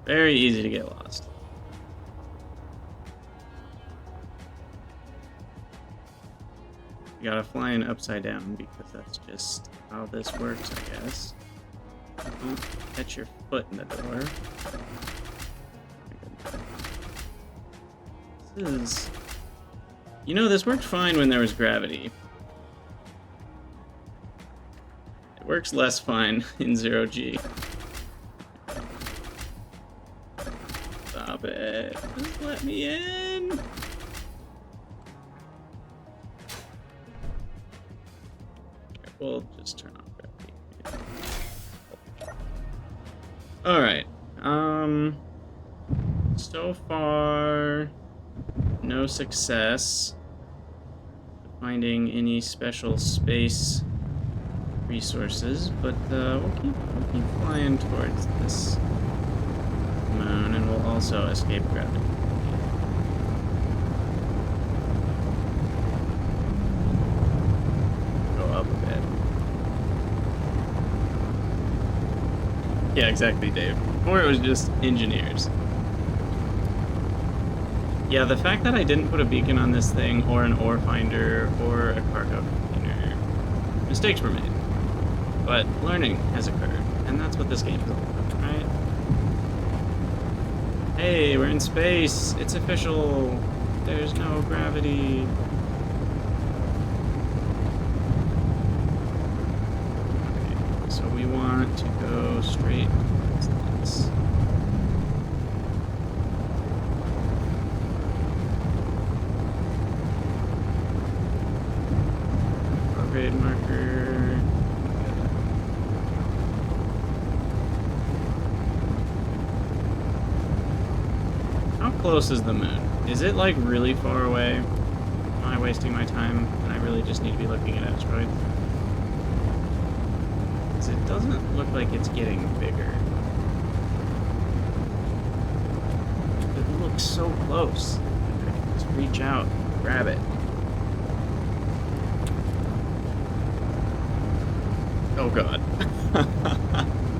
Very easy to get lost. You gotta fly in upside down because that's just how this works, I guess. Don't catch your foot in the door. This is... You know, this worked fine when there was gravity. It works less fine in 0G. Stop it. Just let me in. We'll just turn off gravity. Alright. So far, no success finding any special space resources, but we'll keep flying towards this moon, and we'll also escape gravity. Go up a bit. Yeah, exactly, Dave. Or it was just engineers. Yeah, the fact that I didn't put a beacon on this thing, or an ore finder, or a cargo container, mistakes were made. But learning has occurred, and that's what this game is all about, right? Hey, we're in space! It's official! There's no gravity! Okay, so we want to go straight towards this. Grade marker. How close is the moon? Is it like really far away? Am I wasting my time and I really just need to be looking at asteroids? Because it doesn't look like it's getting bigger. It looks so close. I can just reach out, grab it. Oh god.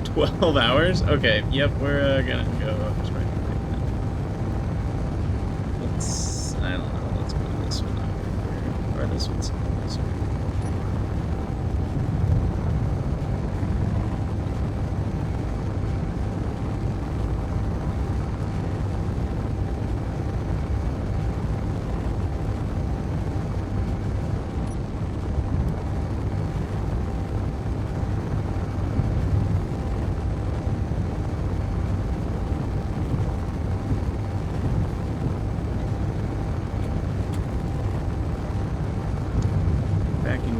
12 hours? Okay, yep, we're gonna go straight like that. Let's, I don't know, let's go this one over here. Or this one's this one.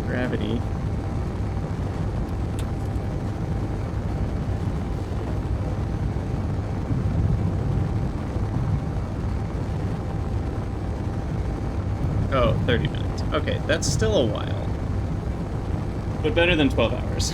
Gravity. Oh, 30 minutes. Okay, that's still a while. But better than 12 hours.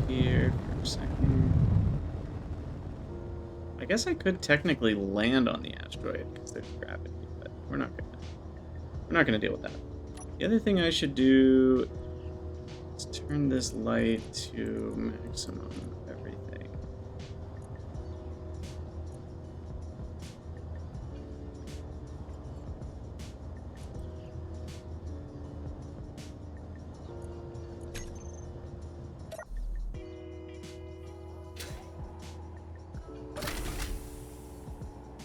Here for a second. I guess I could technically land on the asteroid because there's gravity, but we're not gonna deal with that. The other thing I should do is turn this light to maximum everything.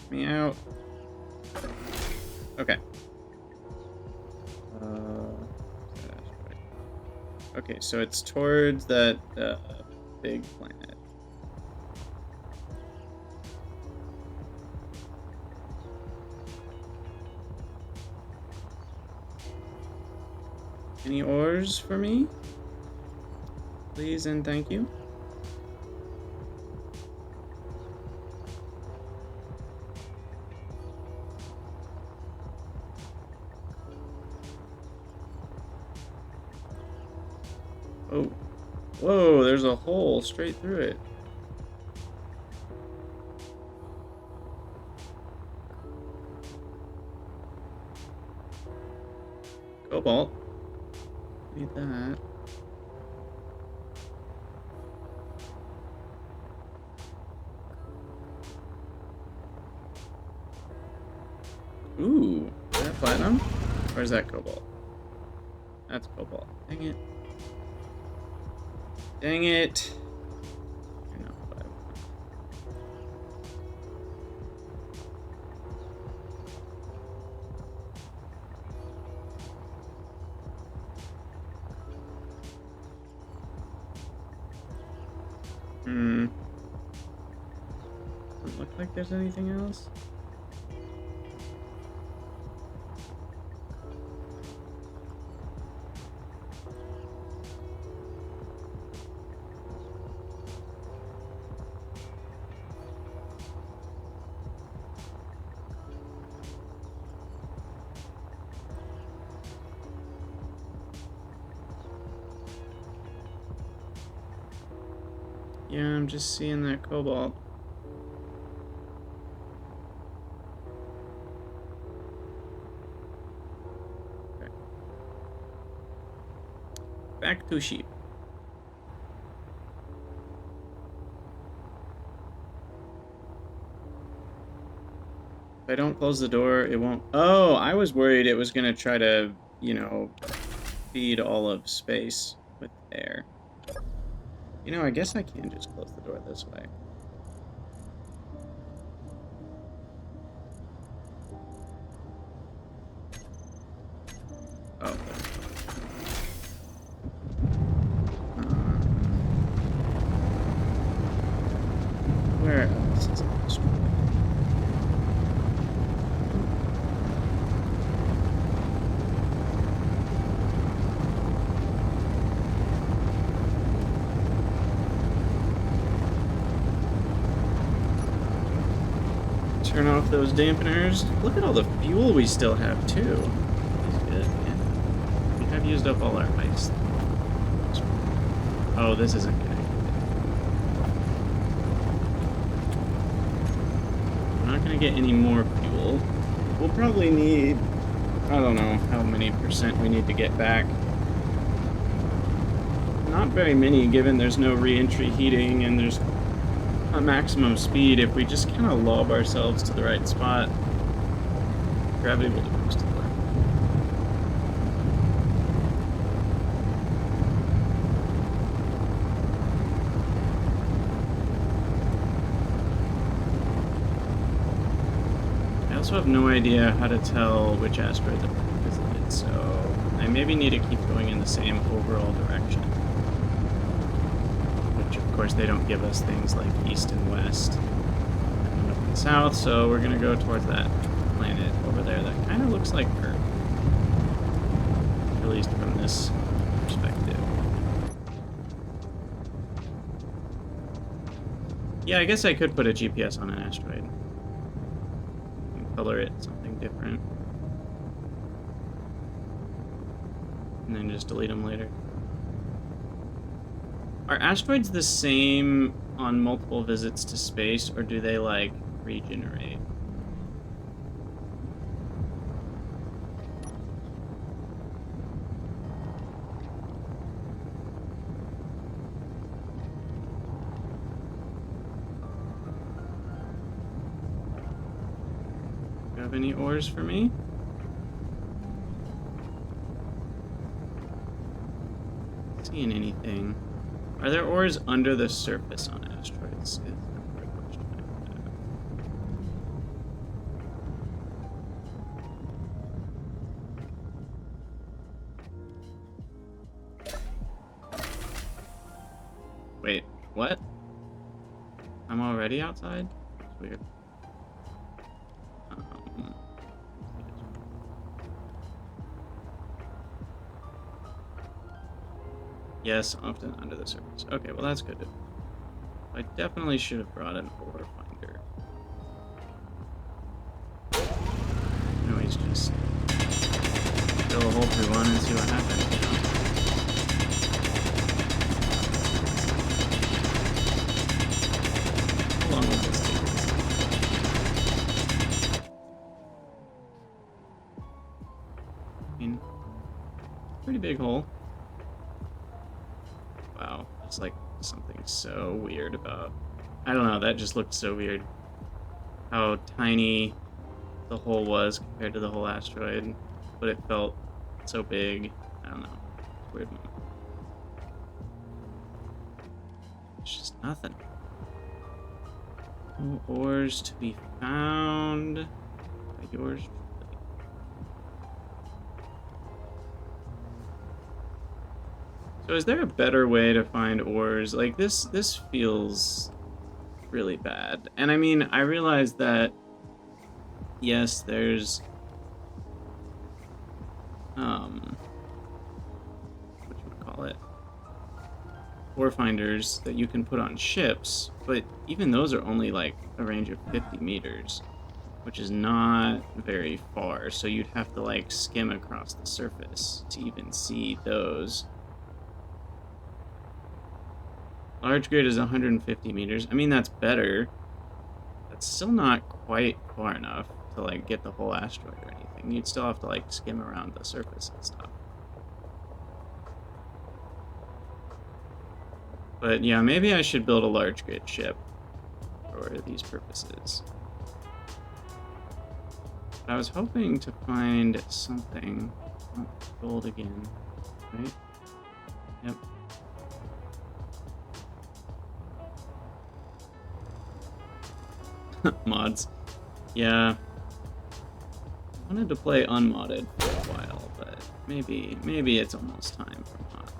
Me out. Okay. Okay, so it's towards that big planet. Any ores for me? Please and thank you. Oh. Whoa, there's a hole straight through it. Cobalt. Need that. Ooh, is that platinum? Or is that cobalt? That's cobalt. Dang it. Dang it. You're not what I want. Doesn't look like there's anything else. Yeah, I'm just seeing that cobalt. Okay. Back to sheep. If I don't close the door, it won't... Oh, I was worried it was gonna try to, you know, feed all of space with air. You know, I guess I can just close the door this way. Oh. Where else is it destroyed? Turn off those dampeners. Look at all the fuel we still have, too. That's good, yeah. We have used up all our ice. Oh, this isn't connected. We're not going to get any more fuel. We'll probably need... I don't know how many percent we need to get back. Not very many, given there's no re-entry heating and there's a maximum speed. If we just kind of lob ourselves to the right spot, gravity will do most of the work. I also have no idea how to tell which asteroid the planet visited, so I maybe need to keep going in the same overall direction. Of course, they don't give us things like east and west and north and south, so we're gonna go towards that planet over there that kind of looks like Earth, at least from this perspective. Yeah, I guess I could put a GPS on an asteroid and color it something different, and then just delete them later. Are asteroids the same on multiple visits to space, or do they, like, regenerate? Do you have any ores for me? Not seeing anything. Are there ores under the surface on asteroids? Is a question I have. What? I'm already outside? That's weird. Yes, often under the surface. Okay, well that's good. I definitely should have brought an ore finder. No, he's just drill a hole through one and see what happens, you know? How long will this take? I mean, pretty big hole. Wow, it's like something so weird about... I don't know, that just looked so weird. How tiny the hole was compared to the whole asteroid, but it felt so big. I don't know. It's a weird moment. It's just nothing. No ores to be found by yours truly. So is there a better way to find ores? Like this feels really bad. And I mean, I realize that yes, there's whatchamacallit, ore finders that you can put on ships, but even those are only like a range of 50 meters, which is not very far. So you'd have to like skim across the surface to even see those. Large grid is 150 meters. I mean, that's better. That's still not quite far enough to like get the whole asteroid or anything. You'd still have to like skim around the surface and stuff. But yeah, maybe I should build a large grid ship for these purposes. I was hoping to find something. Oh, gold again, right? Yep. Mods. Yeah. I wanted to play unmodded for a while, but maybe it's almost time for mods.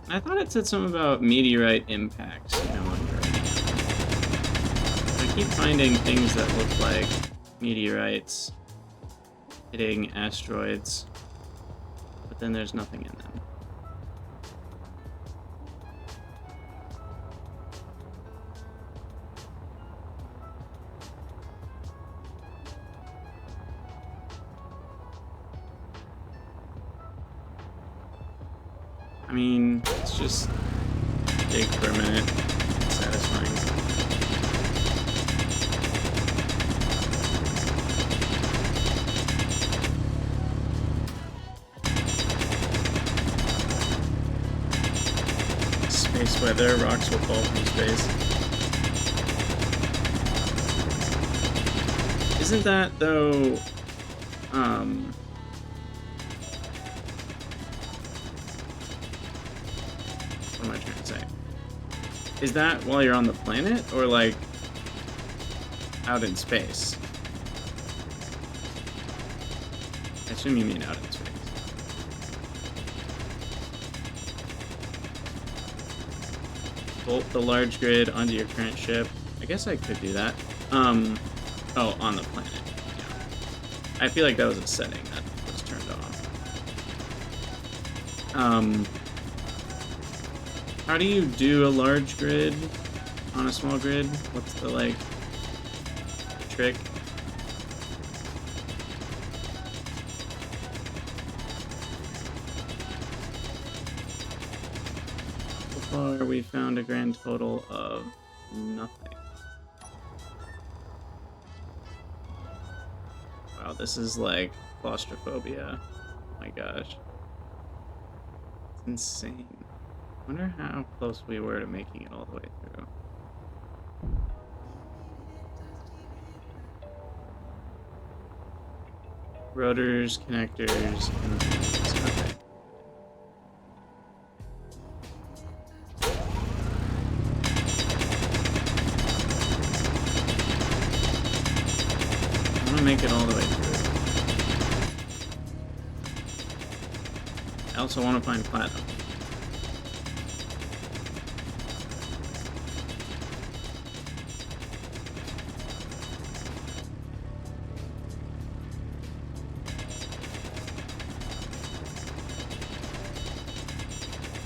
And I thought it said something about meteorite impacts, you know, under it. I keep finding things that look like meteorites hitting asteroids, but then there's nothing in them. I mean, it's just dig for a minute. It's satisfying. Space weather, rocks will fall from space. Isn't that, though, what am I trying to say? Is that while you're on the planet, or like out in space? I assume you mean out in space. Bolt the large grid onto your current ship. I guess I could do that. Oh, on the planet. Yeah. I feel like that was a setting that was turned off. How do you do a large grid on a small grid? What's the, like, the trick? So far, we found a grand total of nothing. Wow, this is like claustrophobia. Oh my gosh. It's insane. I wonder how close we were to making it all the way through. Rotors, connectors, engines. Okay. I want to make it all the way through. I also want to find platinum.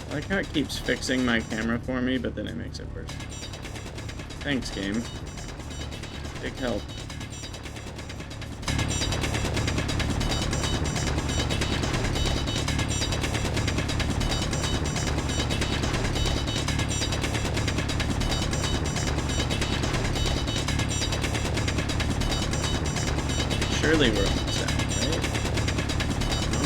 I like how it keeps fixing my camera for me, but then it makes it worse. Thanks, game. Big help. Surely we're almost out, right? No?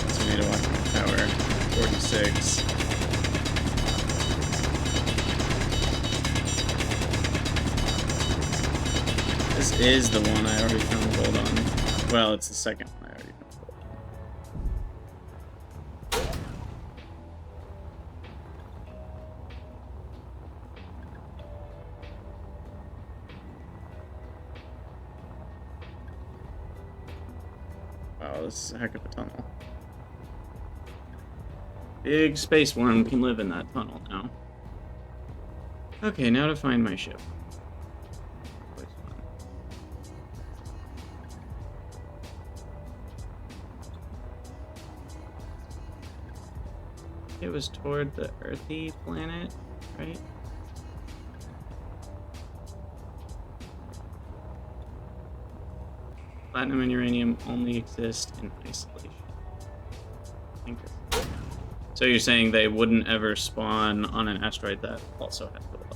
So I need to watch my power. 46. This is the one I already found gold on. Well, it's the second one I already found gold on. Wow, this is a heck of a tunnel. Big space worm can live in that tunnel now. Okay, now to find my ship. Always fun. It was toward the earthy planet, right? Platinum and uranium only exist in isolation. I think that's... So you're saying they wouldn't ever spawn on an asteroid that also had gold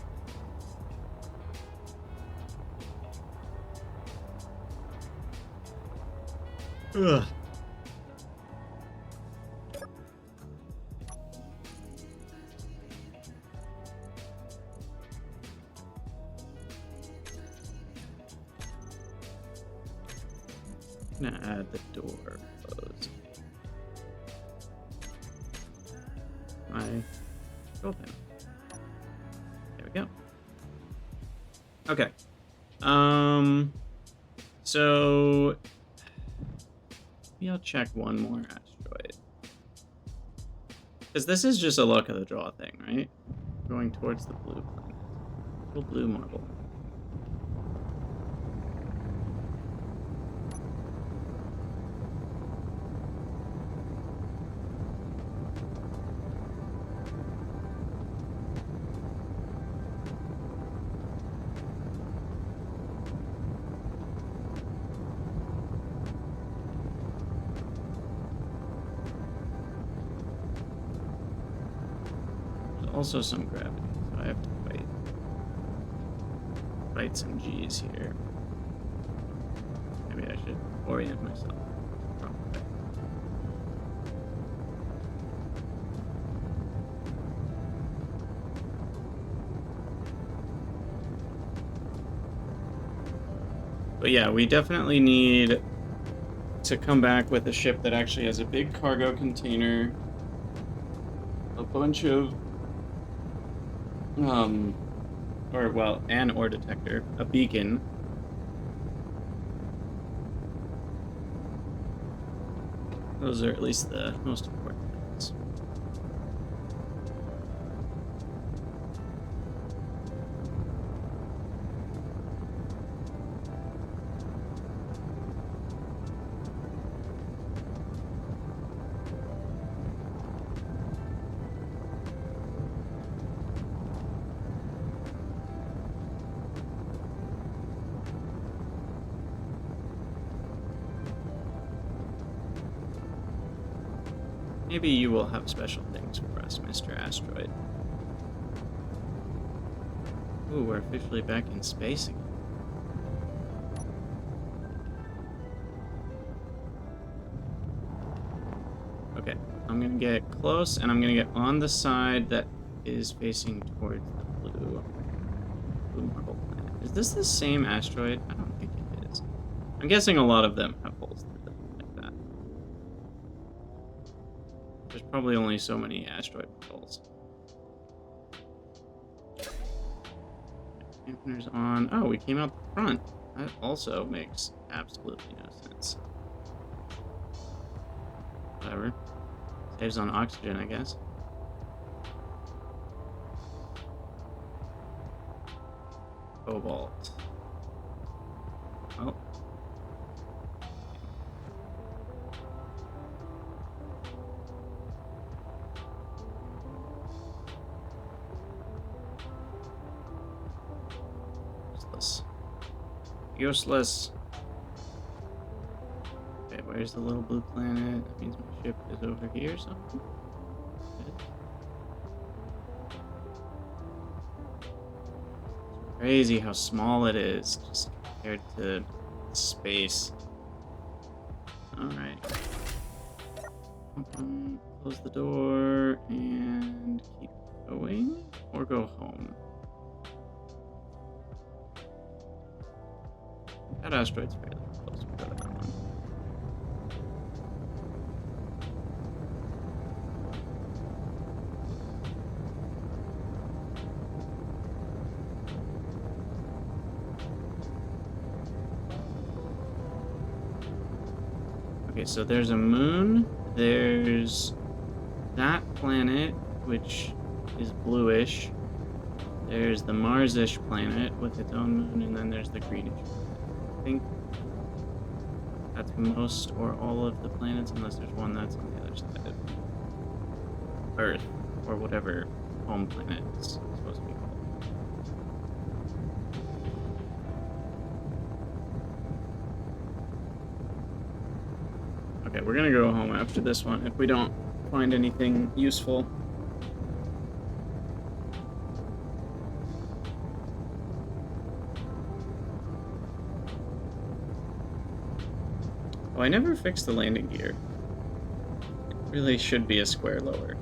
on? Ugh. I'm gonna add the door closed. My gold panel. There we go. Okay. So maybe I'll check one more asteroid. Because this is just a luck of the draw thing, right? Going towards the blue planet. Little blue marble. Also some gravity, so I have to fight some G's here. Maybe I should orient myself. Probably. But yeah, we definitely need to come back with a ship that actually has a big cargo container, a bunch of an ore detector, a beacon. Those are at least the most important things. Maybe you will have special things for us, Mr. Asteroid. Ooh, we're officially back in space again. Okay, I'm gonna get close, and I'm gonna get on the side that is facing towards the blue marble planet. Is this the same asteroid? I don't think it is. I'm guessing a lot of them have holes through them like that. There's probably only so many asteroid holes. Dampeners on. Oh, we came out the front. That also makes absolutely no sense. Whatever. Saves on oxygen, I guess. Cobalt. Oh, Useless. Okay, where's the little blue planet? That means my ship is over here somewhere. It's crazy how small it is just compared to space. Alright. Close the door and keep going, or go home. That asteroid's fairly close. We'll go to that one. Okay, so there's a moon. There's that planet, which is bluish. There's the Mars-ish planet with its own moon, and then there's the greenish planet. I think that's most or all of the planets, unless there's one that's on the other side of Earth, or whatever home planet is supposed to be called. Okay, we're gonna go home after this one if we don't find anything useful. Oh, I never fixed the landing gear. It really should be a square lower.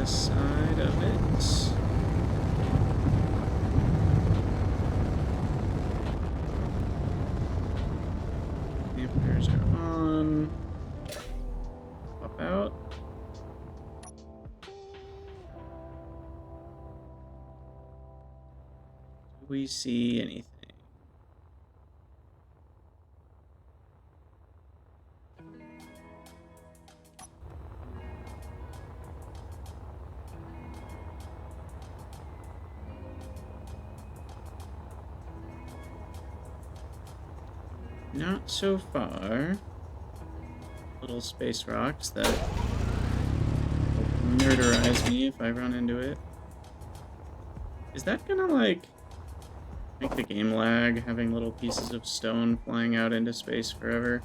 Side of it. Dampers are on. Pop out. Do we see anything? Not so far. Little space rocks that will murderize me if I run into it. Is that gonna, like, make the game lag, having little pieces of stone flying out into space forever?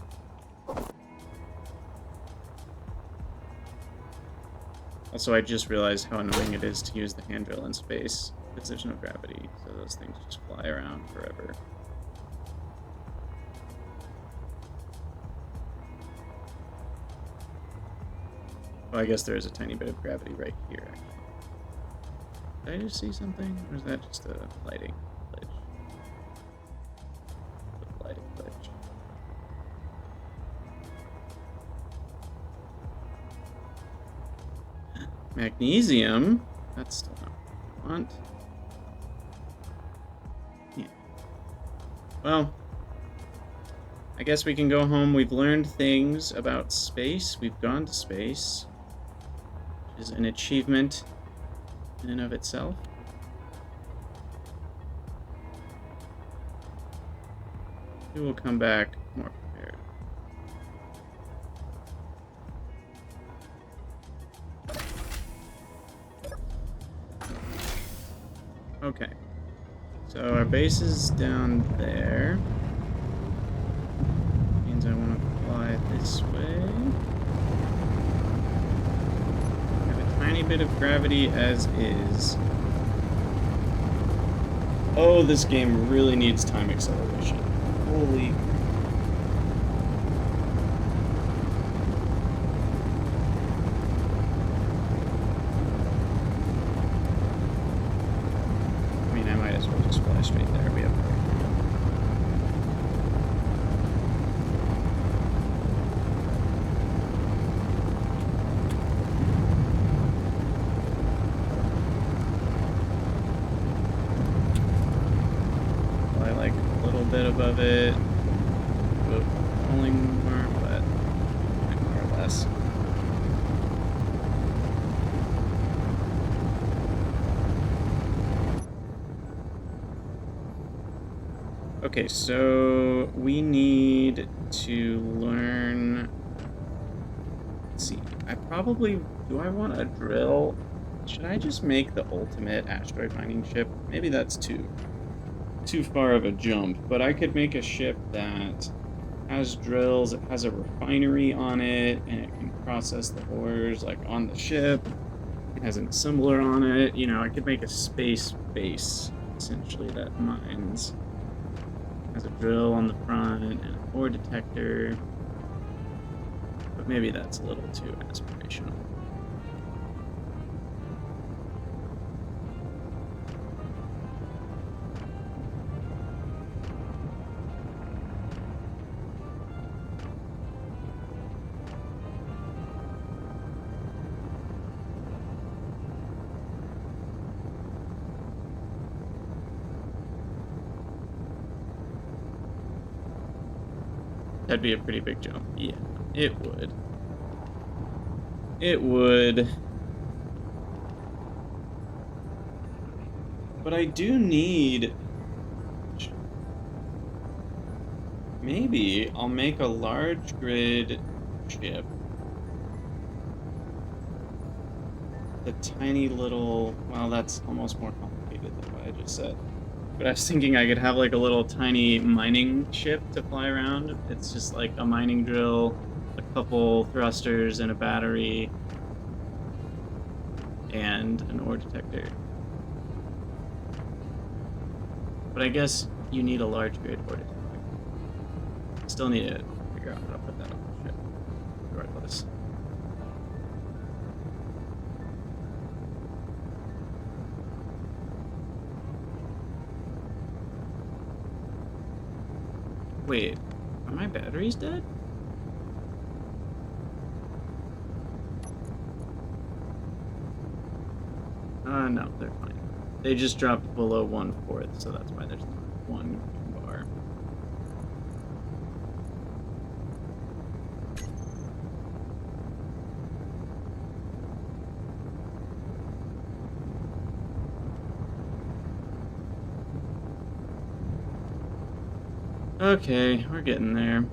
Also, I just realized how annoying it is to use the hand drill in space, because there's no gravity, so those things just fly around forever. Well, I guess there is a tiny bit of gravity right here, actually. Did I just see something? Or is that just a lighting glitch? A lighting glitch. Magnesium? That's still not what I want. Yeah. Well, I guess we can go home. We've learned things about space. We've gone to space. Is an achievement in and of itself. We will come back more prepared. Okay, so our base is down there. Means I want to fly this way. Tiny bit of gravity as is. Oh, this game really needs time acceleration. Holy. I mean, I might as well just fly straight there. We have bit above it, only more, but more or less. Okay, so we need to learn. Let's see. Do I want a drill? Should I just make the ultimate asteroid mining ship? Maybe that's too far of a jump, but I could make a ship that has drills, it has a refinery on it, and it can process the ores like on the ship. It has an assembler on it. You know, I could make a space base essentially that mines. Has a drill on the front and an ore detector. But maybe that's a little too aspirational. That'd be a pretty big jump. Yeah, it would. It would. But I do need... Maybe I'll make a large grid ship. The tiny little... Well, that's almost more complicated than what I just said. But I was thinking I could have like a little tiny mining ship to fly around. It's just like a mining drill, a couple thrusters, and a battery, and an ore detector. But I guess you need a large grid ore detector. Still need to figure out how to put that on the ship, regardless. Wait, are my batteries dead? No, they're fine. They just dropped below 1/4, so that's why there's not one bar. Okay, we're getting there.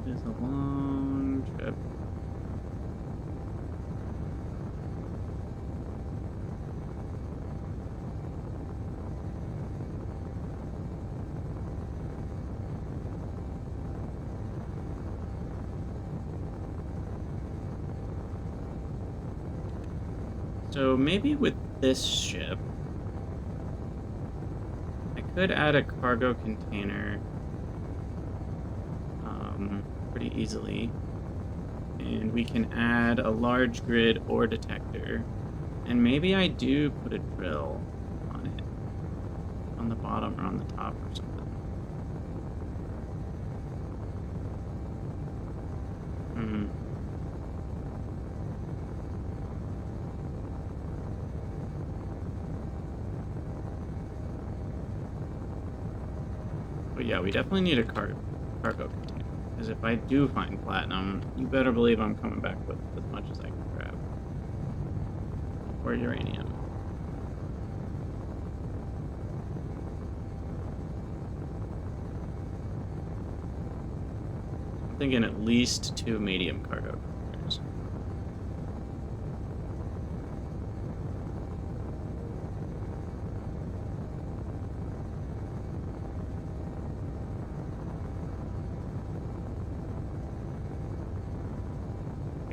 It's a long trip. So maybe with this ship, I could add a cargo container pretty easily. And we can add a large grid ore detector. And maybe I do put a drill on it, on the bottom or on the top or something. But yeah, we definitely need a cargo container. Because if I do find platinum, you better believe I'm coming back with as much as I can grab. Or uranium. I'm thinking at least 2 medium cargo containers.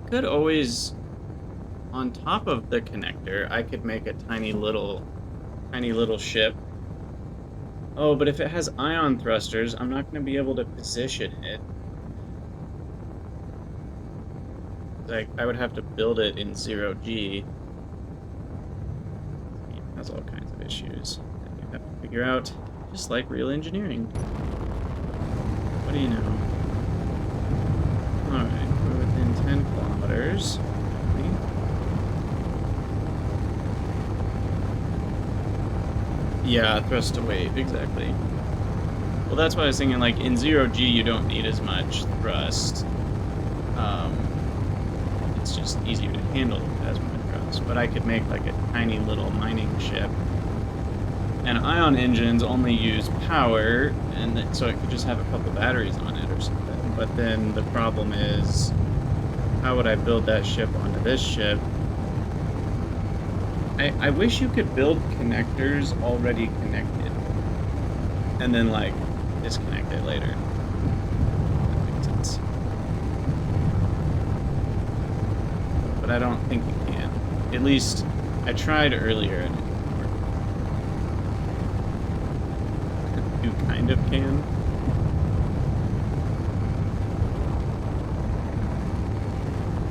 Could always, on top of the connector, I could make a tiny little ship. Oh, but if it has ion thrusters, I'm not going to be able to position it. Like, I would have to build it in 0G. It has all kinds of issues that you have to figure out, just like real engineering. What do you know? Alright, we're within 10 kilometers. Yeah, thrust to weight, exactly. Well, that's why I was thinking, like, in 0G you don't need as much thrust. It's just easier to handle if it has more thrust. But I could make, like, a tiny little mining ship And ion engines only use power, and so it could just have a couple batteries on it or something. But then the problem is, how would I build that ship onto this ship? I wish you could build connectors already connected, and then, like, disconnect it later. That makes sense. But I don't think you can. At least, I tried earlier and it didn't work. You kind of can.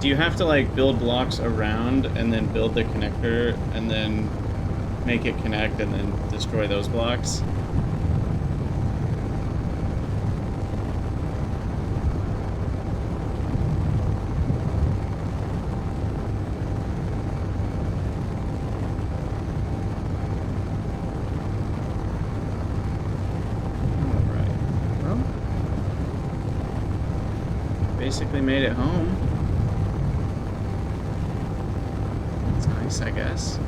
Do you have to, like, build blocks around and then build the connector and then make it connect and then destroy those blocks? Alright. Well, basically made it home. I guess.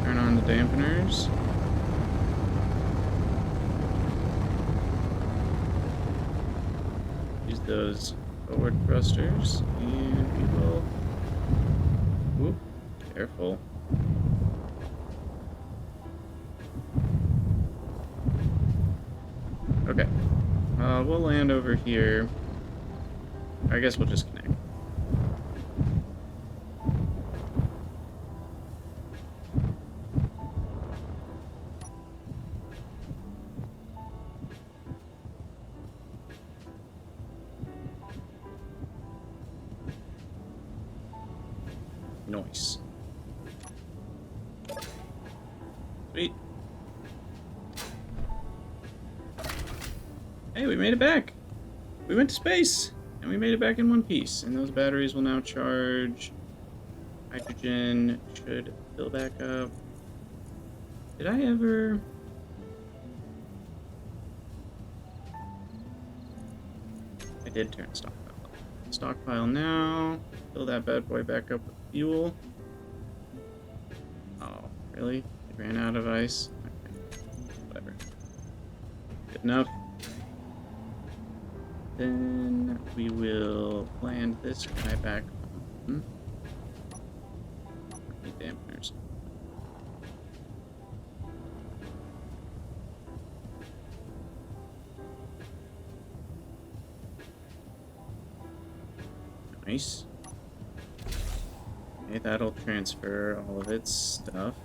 Turn on the dampeners. Use those forward thrusters, and we will. Whoop! Careful. Okay. We'll land over here. I guess we'll just connect. Nice. Sweet. Hey, we made it back! We went to space! And we made it back in one piece. And those batteries will now charge. Hydrogen should fill back up. Did I ever... I did turn stockpile up. Stockpile now. Fill that bad boy back up with fuel. Oh, really? It ran out of ice? Okay. Whatever. Good enough. Then we will land this guy back home. Need dampeners. Nice. Okay, that'll transfer all of its stuff.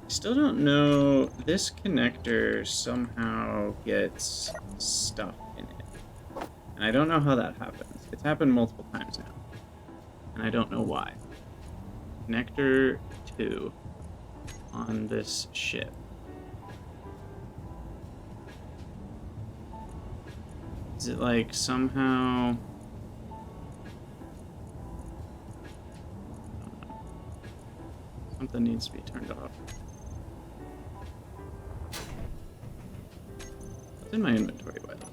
I still don't know. This connector somehow gets stuff in it. And I don't know how that happens. It's happened multiple times now. And I don't know why. Connector 2 on this ship. Is it like somehow... I don't know. Something needs to be turned off. What's in my inventory, by the way?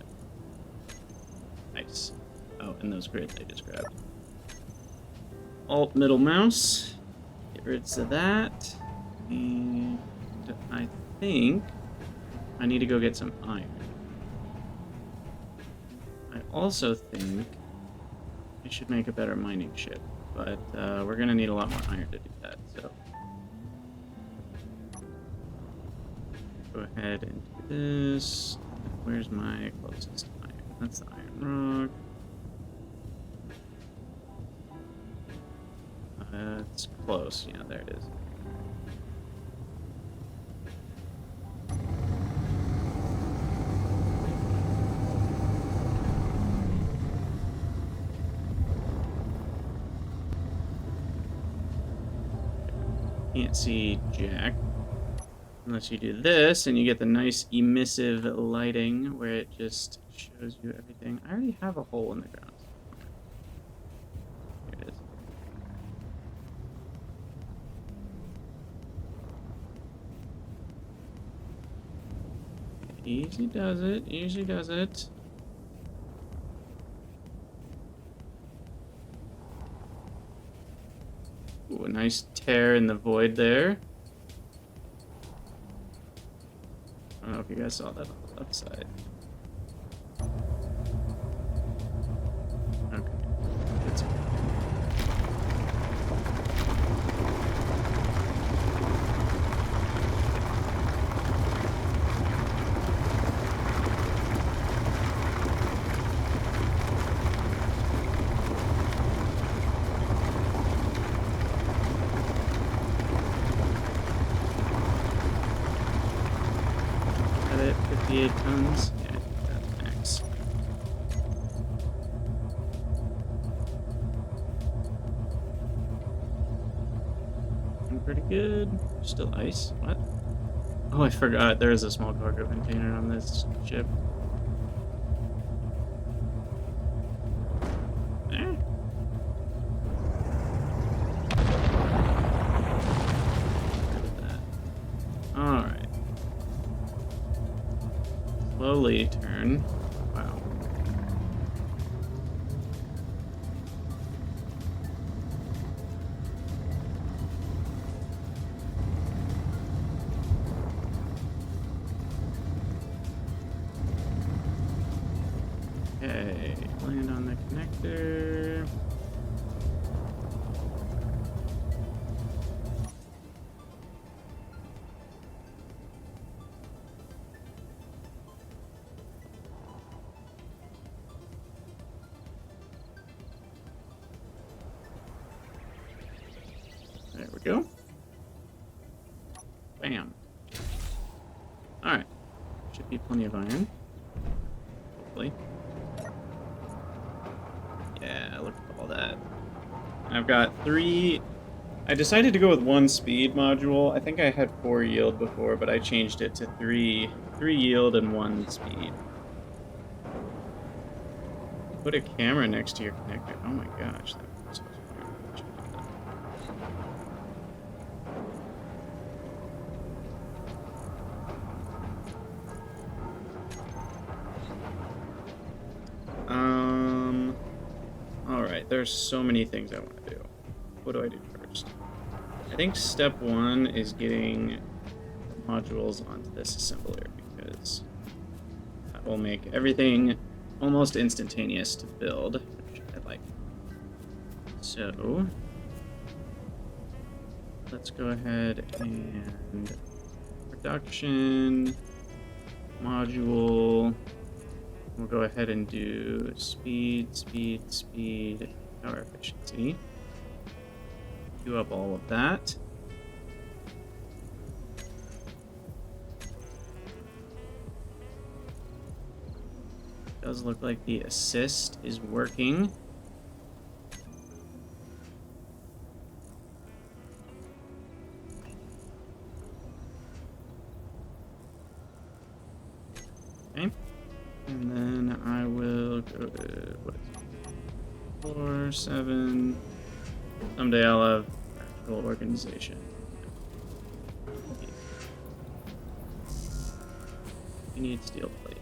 Nice. Oh, and those grids I just grabbed. Alt middle mouse. Get rid of that. And I think I need to go get some iron. I also think I should make a better mining ship, but we're gonna need a lot more iron to do that, so. Go ahead and do this. Where's my closest iron? That's the iron rock. It's close. Yeah, there it is. Can't see jack unless you do this, and you get the nice emissive lighting where it just shows you everything. I already have a hole in the ground. Here it is. Easy does it. Easy does it. Ooh, a nice tear in the void there. I don't know if you guys saw that on the left side. Okay. It's at it, 58 tons. Yeah, I think that's max. Doing pretty good. Still ice. What? Oh, I forgot. There is a small cargo container on this ship. There. Rid of that. Alright. Slowly turn. Wow. Okay, land on the connector. There we go. Bam. Alright. Should be plenty of iron. Hopefully. Yeah, look at all that. I've got 3... I decided to go with 1 speed module. I think I had 4 yield before, but I changed it to 3 yield and 1 speed. Put a camera next to your connector. Oh my gosh. That was so Alright, there's so many things I want to do. What do I do first? I think step 1 is getting modules onto this assembler, because that will make everything almost instantaneous to build, which I like. So let's go ahead and production module. We'll go ahead and do speed, power efficiency. Queue up all of that. Does look like the assist is working. Okay. And then I will go to, what is it? 4, 7. Someday I'll have actual organization. You need steel plate.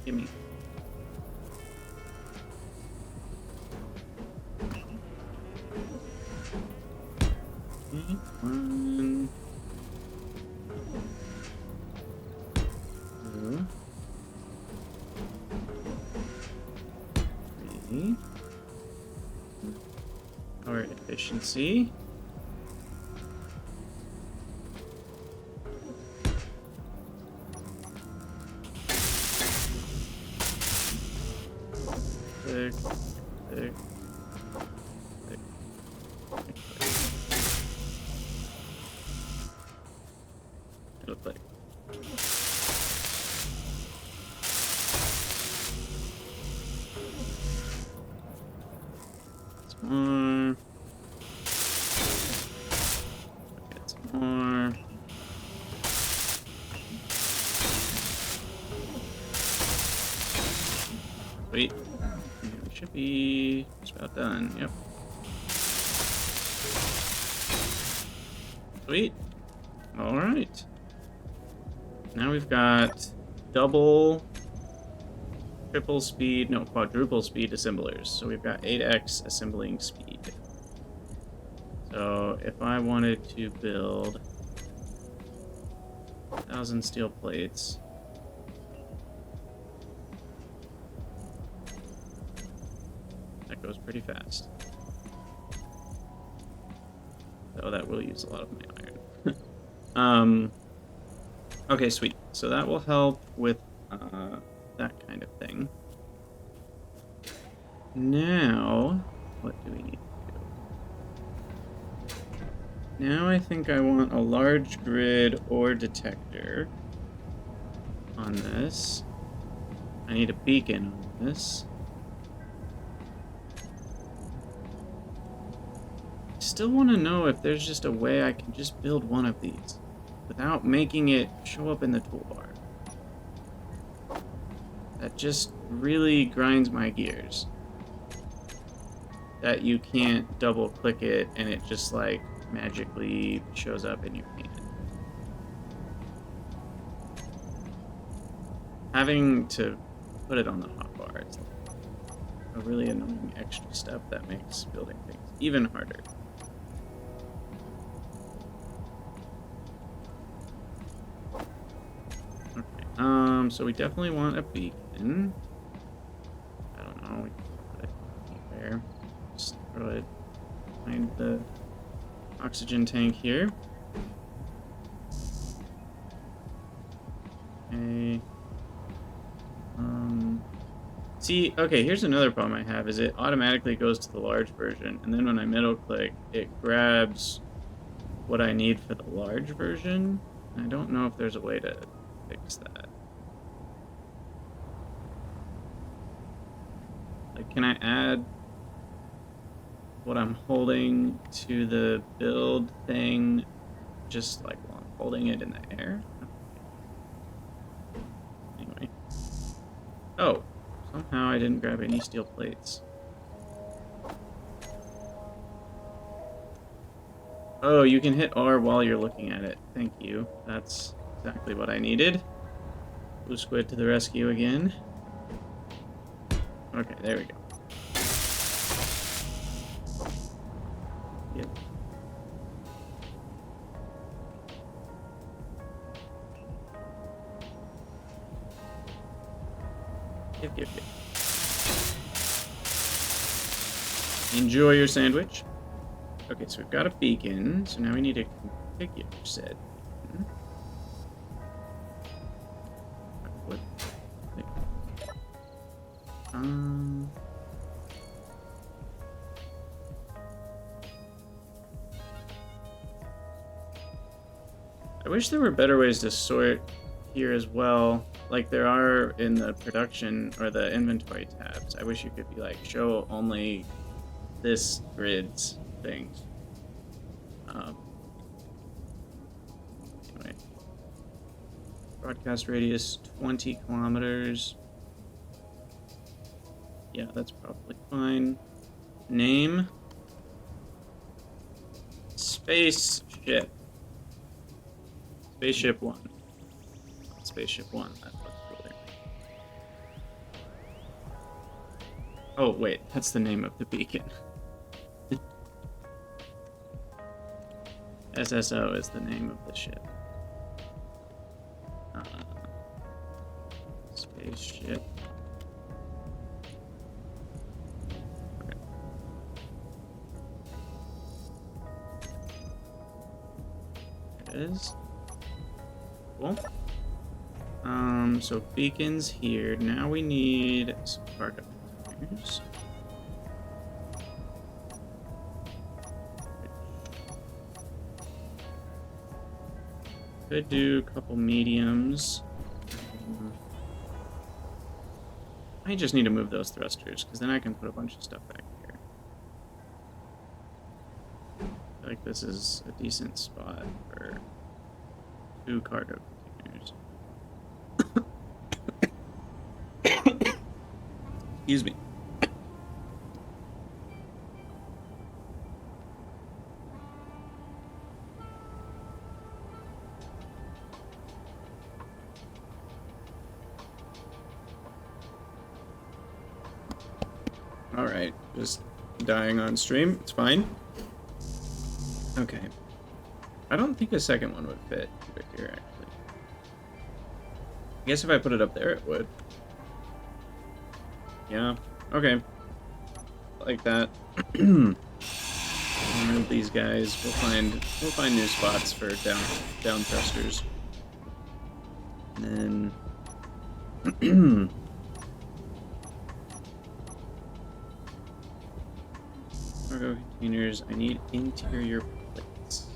Gimme. Okay, 1, 2, 3. Power efficiency. Thick, thick, thick, thick. It'll click. Some more. Get some more. Wait. We should be just about done. Yep. Sweet. All right. Now we've got double, triple speed, no, quadruple speed assemblers. So we've got 8x assembling speed. So if I wanted to build 1,000 steel plates, that goes pretty fast. So that will use a lot of my iron. Okay, sweet. So that will help with that kind of thing. Now, what do we need to do? Now I think I want a large grid or detector on this. I need a beacon on this. I still want to know if there's just a way I can just build one of these without making it show up in the toolbar. That just really grinds my gears. That you can't double click it and it just like magically shows up in your hand. Having to put it on the hotbar is a really annoying extra step that makes building things even harder. Okay, so we definitely want a beacon. I don't know, we can put it anywhere. Just throw it behind the oxygen tank here. Okay. See, okay, here's another problem I have, is it automatically goes to the large version, and then when I middle click, it grabs what I need for the large version. I don't know if there's a way to fix that. Like, can I add what I'm holding to the build thing just like while I'm holding it in the air? Anyway. Oh, somehow I didn't grab any steel plates. Oh, you can hit R while you're looking at it. Thank you. That's exactly what I needed. Blue Squid to the rescue again. Okay, there we go. Yep. Yep. Enjoy your sandwich. Okay, so we've got a beacon, so now we need to configure said beacon. What? I wish there were better ways to sort here as well, like there are in the production or the inventory tabs. I wish you could be like, show only this grid's thing. Anyway, broadcast radius 20 kilometers. Yeah, that's probably fine. Name. Spaceship. Spaceship 1. Spaceship 1. That looks cooler. Oh, wait. That's the name of the beacon. SSO is the name of the ship. Spaceship. Okay. There it is. Cool. So beacons here. Now we need some cargo containers. Could do a couple mediums. I just need to move those thrusters, because then I can put a bunch of stuff back here. I feel like this is a decent spot for 2 cargo containers. Excuse me. Alright, just dying on stream, it's fine. Okay. I don't think a second one would fit over here, actually. I guess if I put it up there, it would. Yeah. Okay. Like that. Remove these guys. We'll find new spots for down thrusters. And then cargo containers. I need interior plates.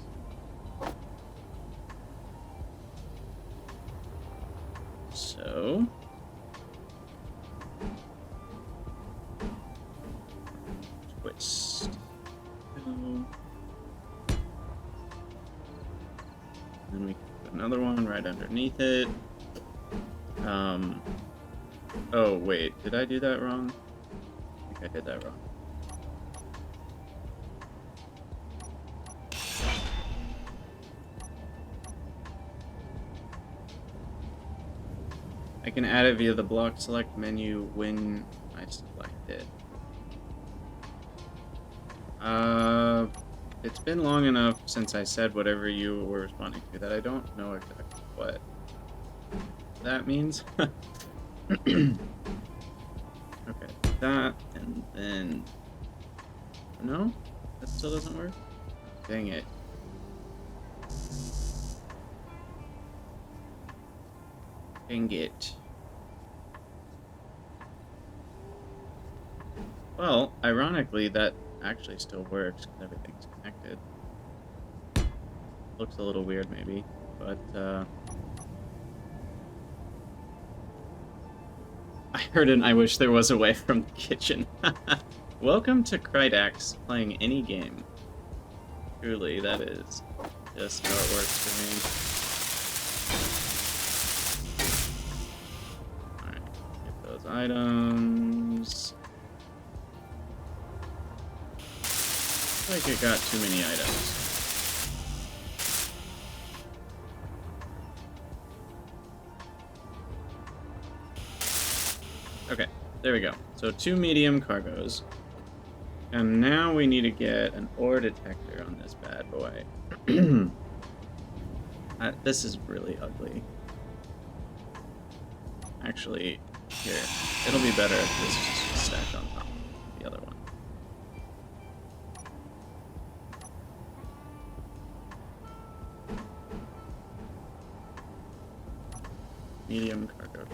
So twist. Then we can put another one right underneath it. Oh wait, did I do that wrong? I think I did that wrong. I can add it via the block select menu when I select it. It's been long enough since I said whatever you were responding to that I don't know exactly what that means. Okay, that, and then... No? That still doesn't work? Dang it. Dang it. Well, ironically, that actually still works because everything's connected. Looks a little weird, maybe, but, I heard an I wish there was a way from the kitchen. Welcome to Krydax, playing any game. Truly, that is just how it works for me. Alright, get those items. Looks like it got too many items. Okay, there we go. So 2 medium cargos. And now we need to get an ore detector on this bad boy. This is really ugly. Actually, here. It'll be better if this is stacked on top of the other one. Medium cargo.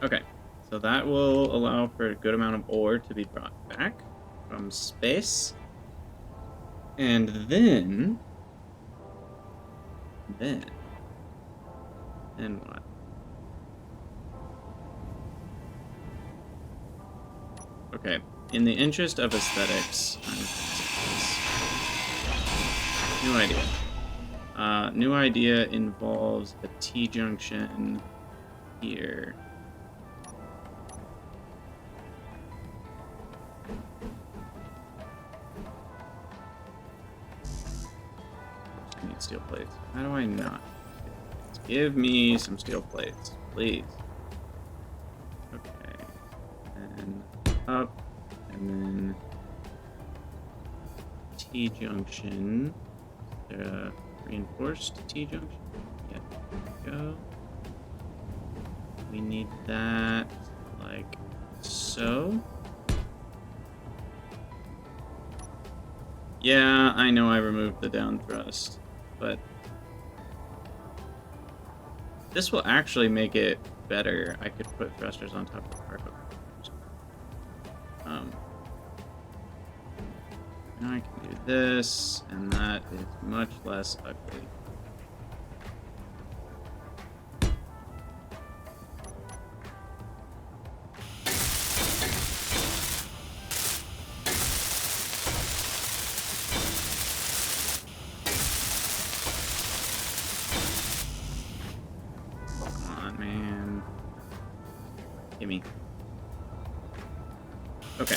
Okay, so that will allow for a good amount of ore to be brought back from space. And then what? Okay, in the interest of aesthetics, I'm gonna fix this. New idea. New idea involves a T-junction here. I need steel plates. How do I not? Give me some steel plates, please. Okay. And up, and then T-junction. Reinforced T-junction. Yeah, there we go. We need that like so. Yeah, I know I removed the down thrust, but this will actually make it better. I could put thrusters on top of cargo. Now I can do this, and that is much less ugly. Come on, man. Gimme. Okay.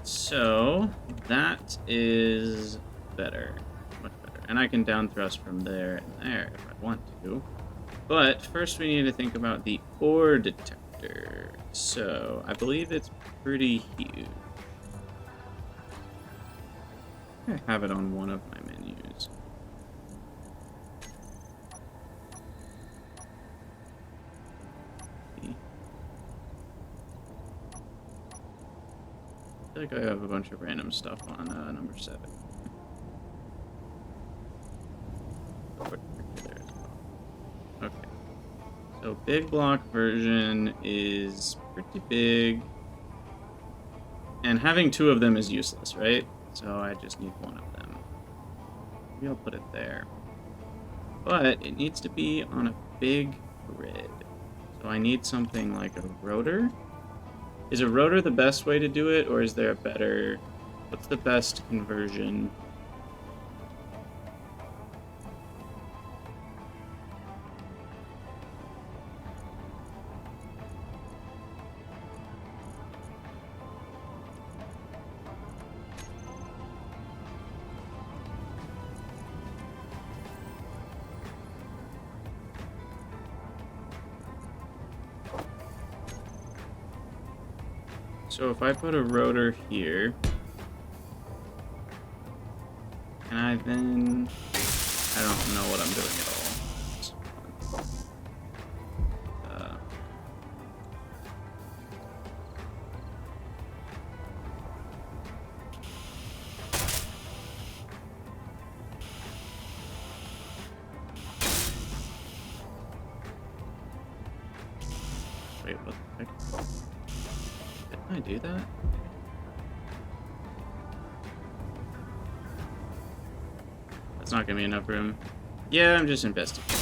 So that is better, much better. And I can down thrust from there and there if I want to. But first we need to think about the ore detector. So I believe it's pretty huge. I have it on one of my menus. I feel like I have a bunch of random stuff on number 7. Okay. So big block version is pretty big. And having 2 of them is useless, right? So I just need 1 of them. Maybe I'll put it there. But it needs to be on a big grid. So I need something like a rotor. Is a rotor the best way to do it, or is there a better... What's the best conversion? So if I put a rotor here, can I then... I don't know what I'm doing at all. Wait, what the heck? Didn't I do that? That's not gonna be enough room. Yeah, I'm just investigating.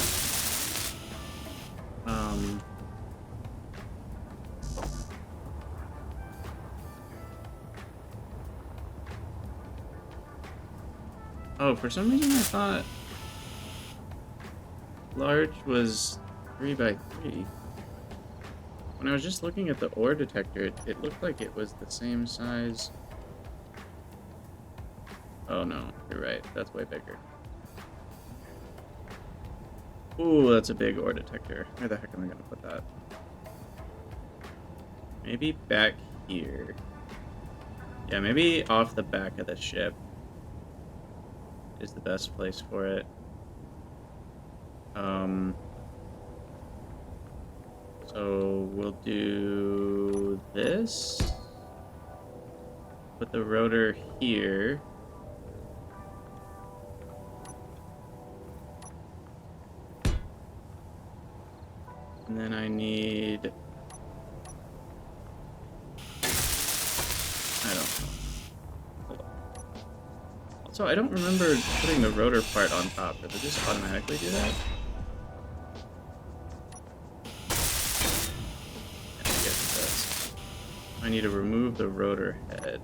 Oh, for some reason I thought large was 3 by 3. When I was just looking at the ore detector, it looked like it was the same size. Oh no, you're right. That's way bigger. Ooh, that's a big ore detector. Where the heck am I gonna put that? Maybe back here. Yeah, maybe off the back of the ship is the best place for it. So we'll do this. Put the rotor here. And then I need... I don't know. Hold on. Also, I don't remember putting the rotor part on top. Does it just automatically do that? I guess it does. I need to remove the rotor head.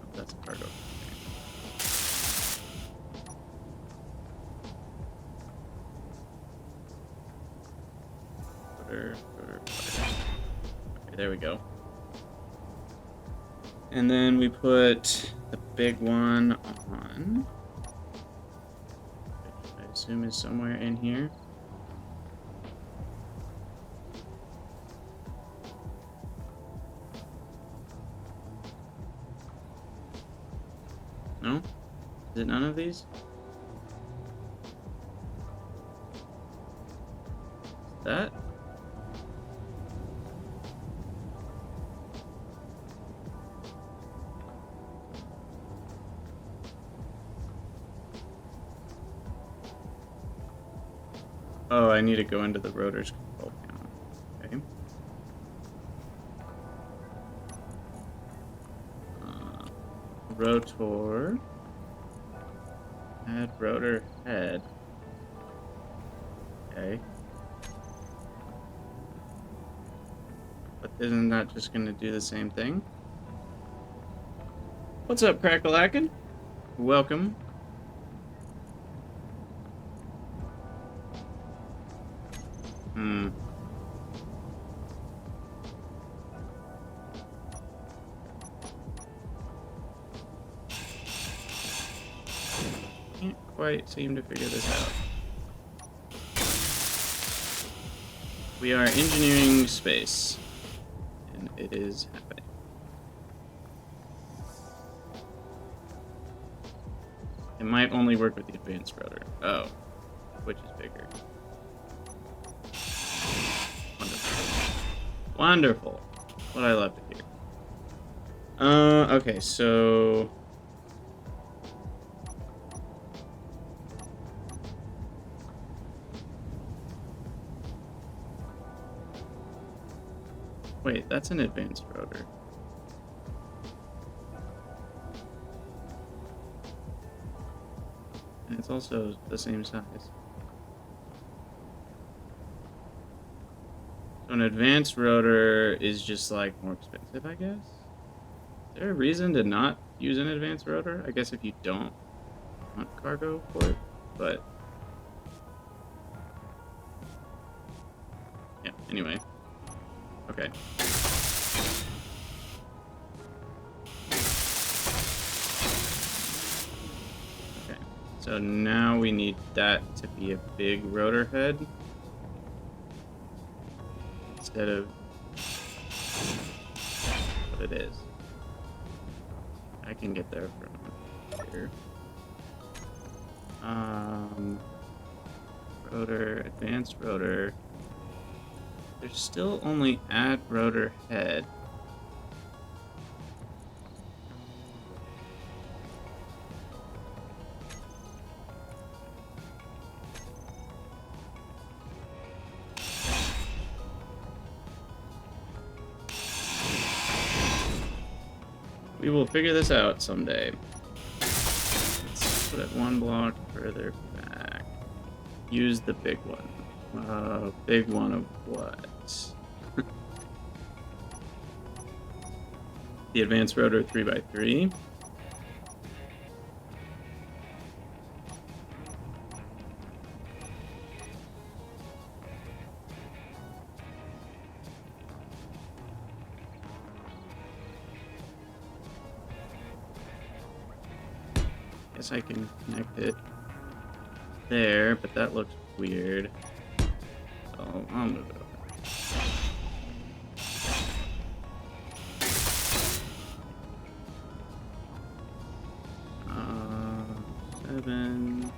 Oh, that's a cargo. Rotor. Okay, there we go. And then we put the big one on, which I assume is somewhere in here. No? Is it none of these? Is that? Oh, I need to go into the rotor's control panel. Okay. Rotor. Add rotor head. Okay. But isn't that just going to do the same thing? What's up, Crackalacken? Welcome. Can't quite seem to figure this out. We are engineering space, and it is happening. It might only work with the advanced rotor. Oh, which is bigger. Wonderful. Wonderful. What I love to hear. Okay, so... Wait, that's an advanced rotor. And it's also the same size. So an advanced rotor is just like more expensive, I guess? Is there a reason to not use an advanced rotor? I guess if you don't want cargo for it, but... Yeah, anyway. Okay. Okay, so now we need that to be a big rotor head instead of what it is. I can get there from here. Rotor, advanced rotor. There's still only add rotor head. We will figure this out someday. Let's put it one block further back. Use the big one. Big one of what? The advanced rotor 3x3. Guess I can connect it there, but that looks weird. So I'll move it over. 7.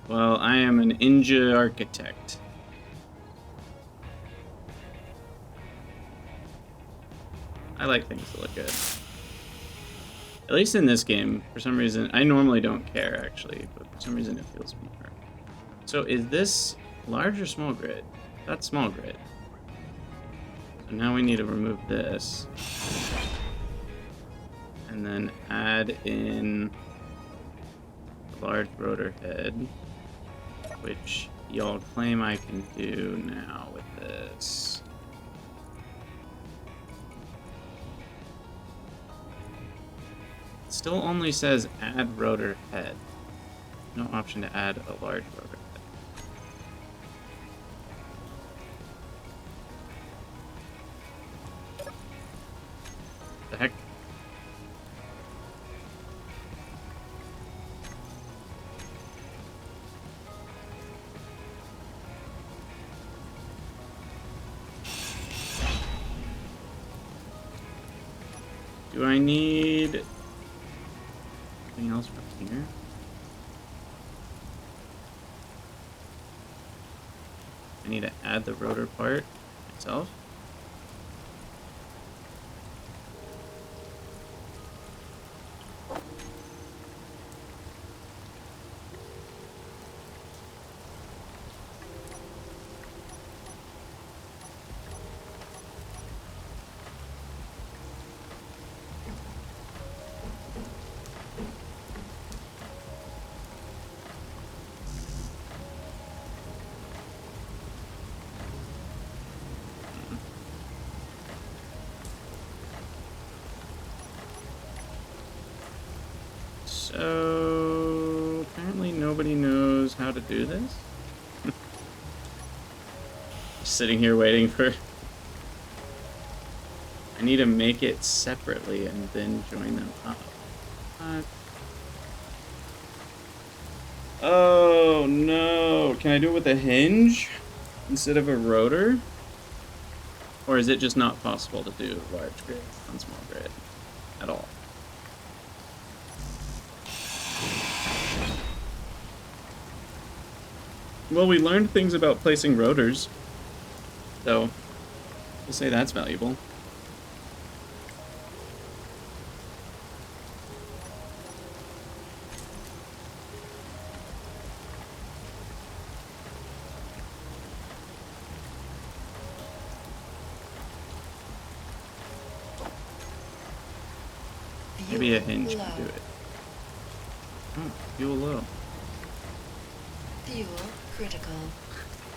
Well, I am an ninja architect. I like things to look good. At least in this game, for some reason. I normally don't care, actually, but for some reason it feels more. So is this large or small grid? That's small grid. So now we need to remove this. And then add in the large rotor head, which y'all claim I can do now with this. It still only says add rotor head. No option to add a large rotor head. The heck? Do I need anything else from here? I need to add the rotor part itself. So apparently no nobody knows how to do this? Just sitting here waiting for... I need to make it separately and then join them up. What? Oh, no. Can I do it with a hinge instead of a rotor? Or is it just not possible to do large grid on small grid at all? Well, we learned things about placing rotors, so we'll say that's valuable. Maybe a hinge can do it. Oh, fuel low. Fuel critical.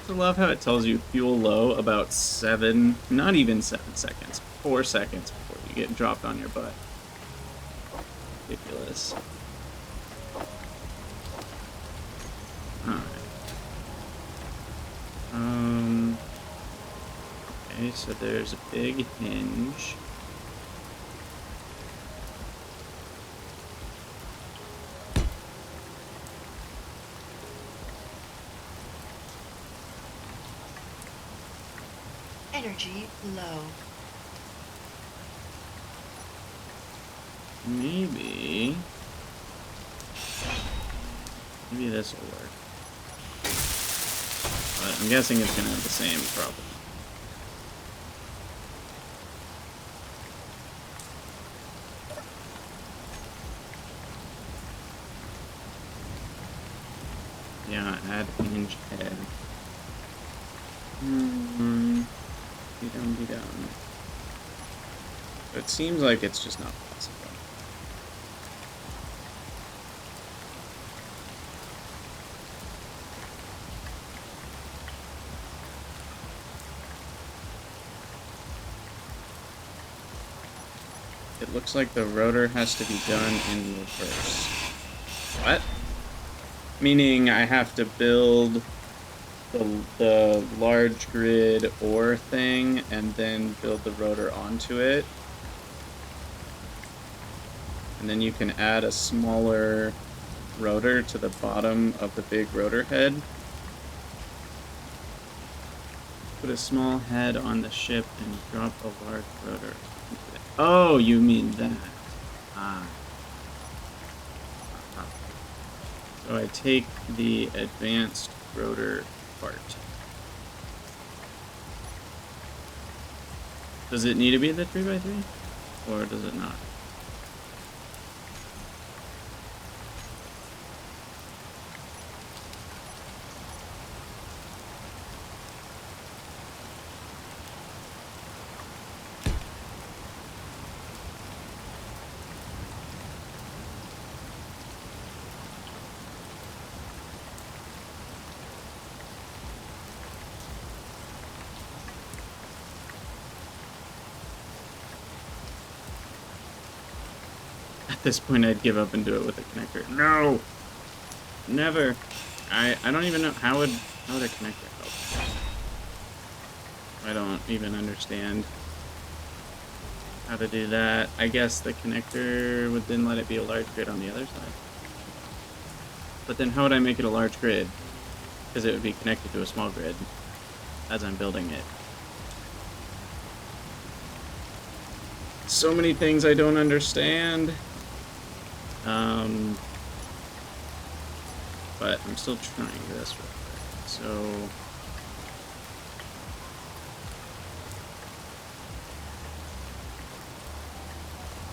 I love how it tells you fuel low about 7, not even 7 seconds, 4 seconds before you get dropped on your butt. Ridiculous. Alright. Okay, so there's a big hinge. Energy low. Maybe this will work. But I'm guessing it's gonna have the same problem. Yeah, add hinge head. Be down. It seems like it's just not possible. It looks like the rotor has to be done in reverse. What? Meaning I have to build the large grid ore thing and then build the rotor onto it. And then you can add a smaller rotor to the bottom of the big rotor head. Put a small head on the ship and drop a large rotor. Oh, you mean that. Ah. So I take the advanced rotor part. Does it need to be the 3x3? Or does it not? At this point, I'd give up and do it with a connector. No! Never. I don't even know how would a connector help. I don't even understand how to do that. I guess the connector would then let it be a large grid on the other side. But then how would I make it a large grid? Because it would be connected to a small grid as I'm building it. So many things I don't understand. But I'm still trying this real quick. So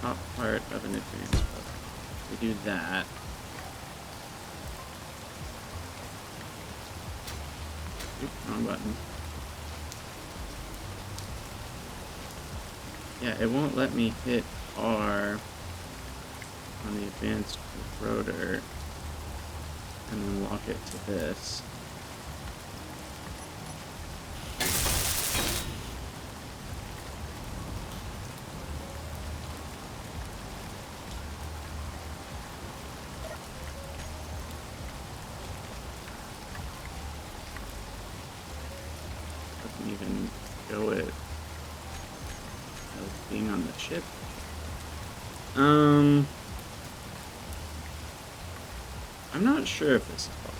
top part of an advanced program. We do that. Oops, wrong button. Yeah, it won't let me hit R on the advanced rotor and then lock it to this. that ship. I'm not sure if this is possible.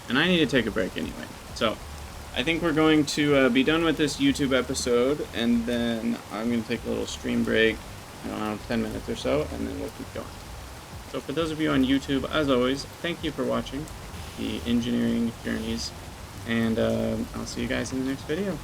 And I need to take a break anyway. So, I think we're going to be done with this YouTube episode, and then I'm going to take a little stream break, I don't know, 10 minutes or so, and then we'll keep going. So for those of you on YouTube, as always, thank you for watching the engineering journeys, and I'll see you guys in the next video.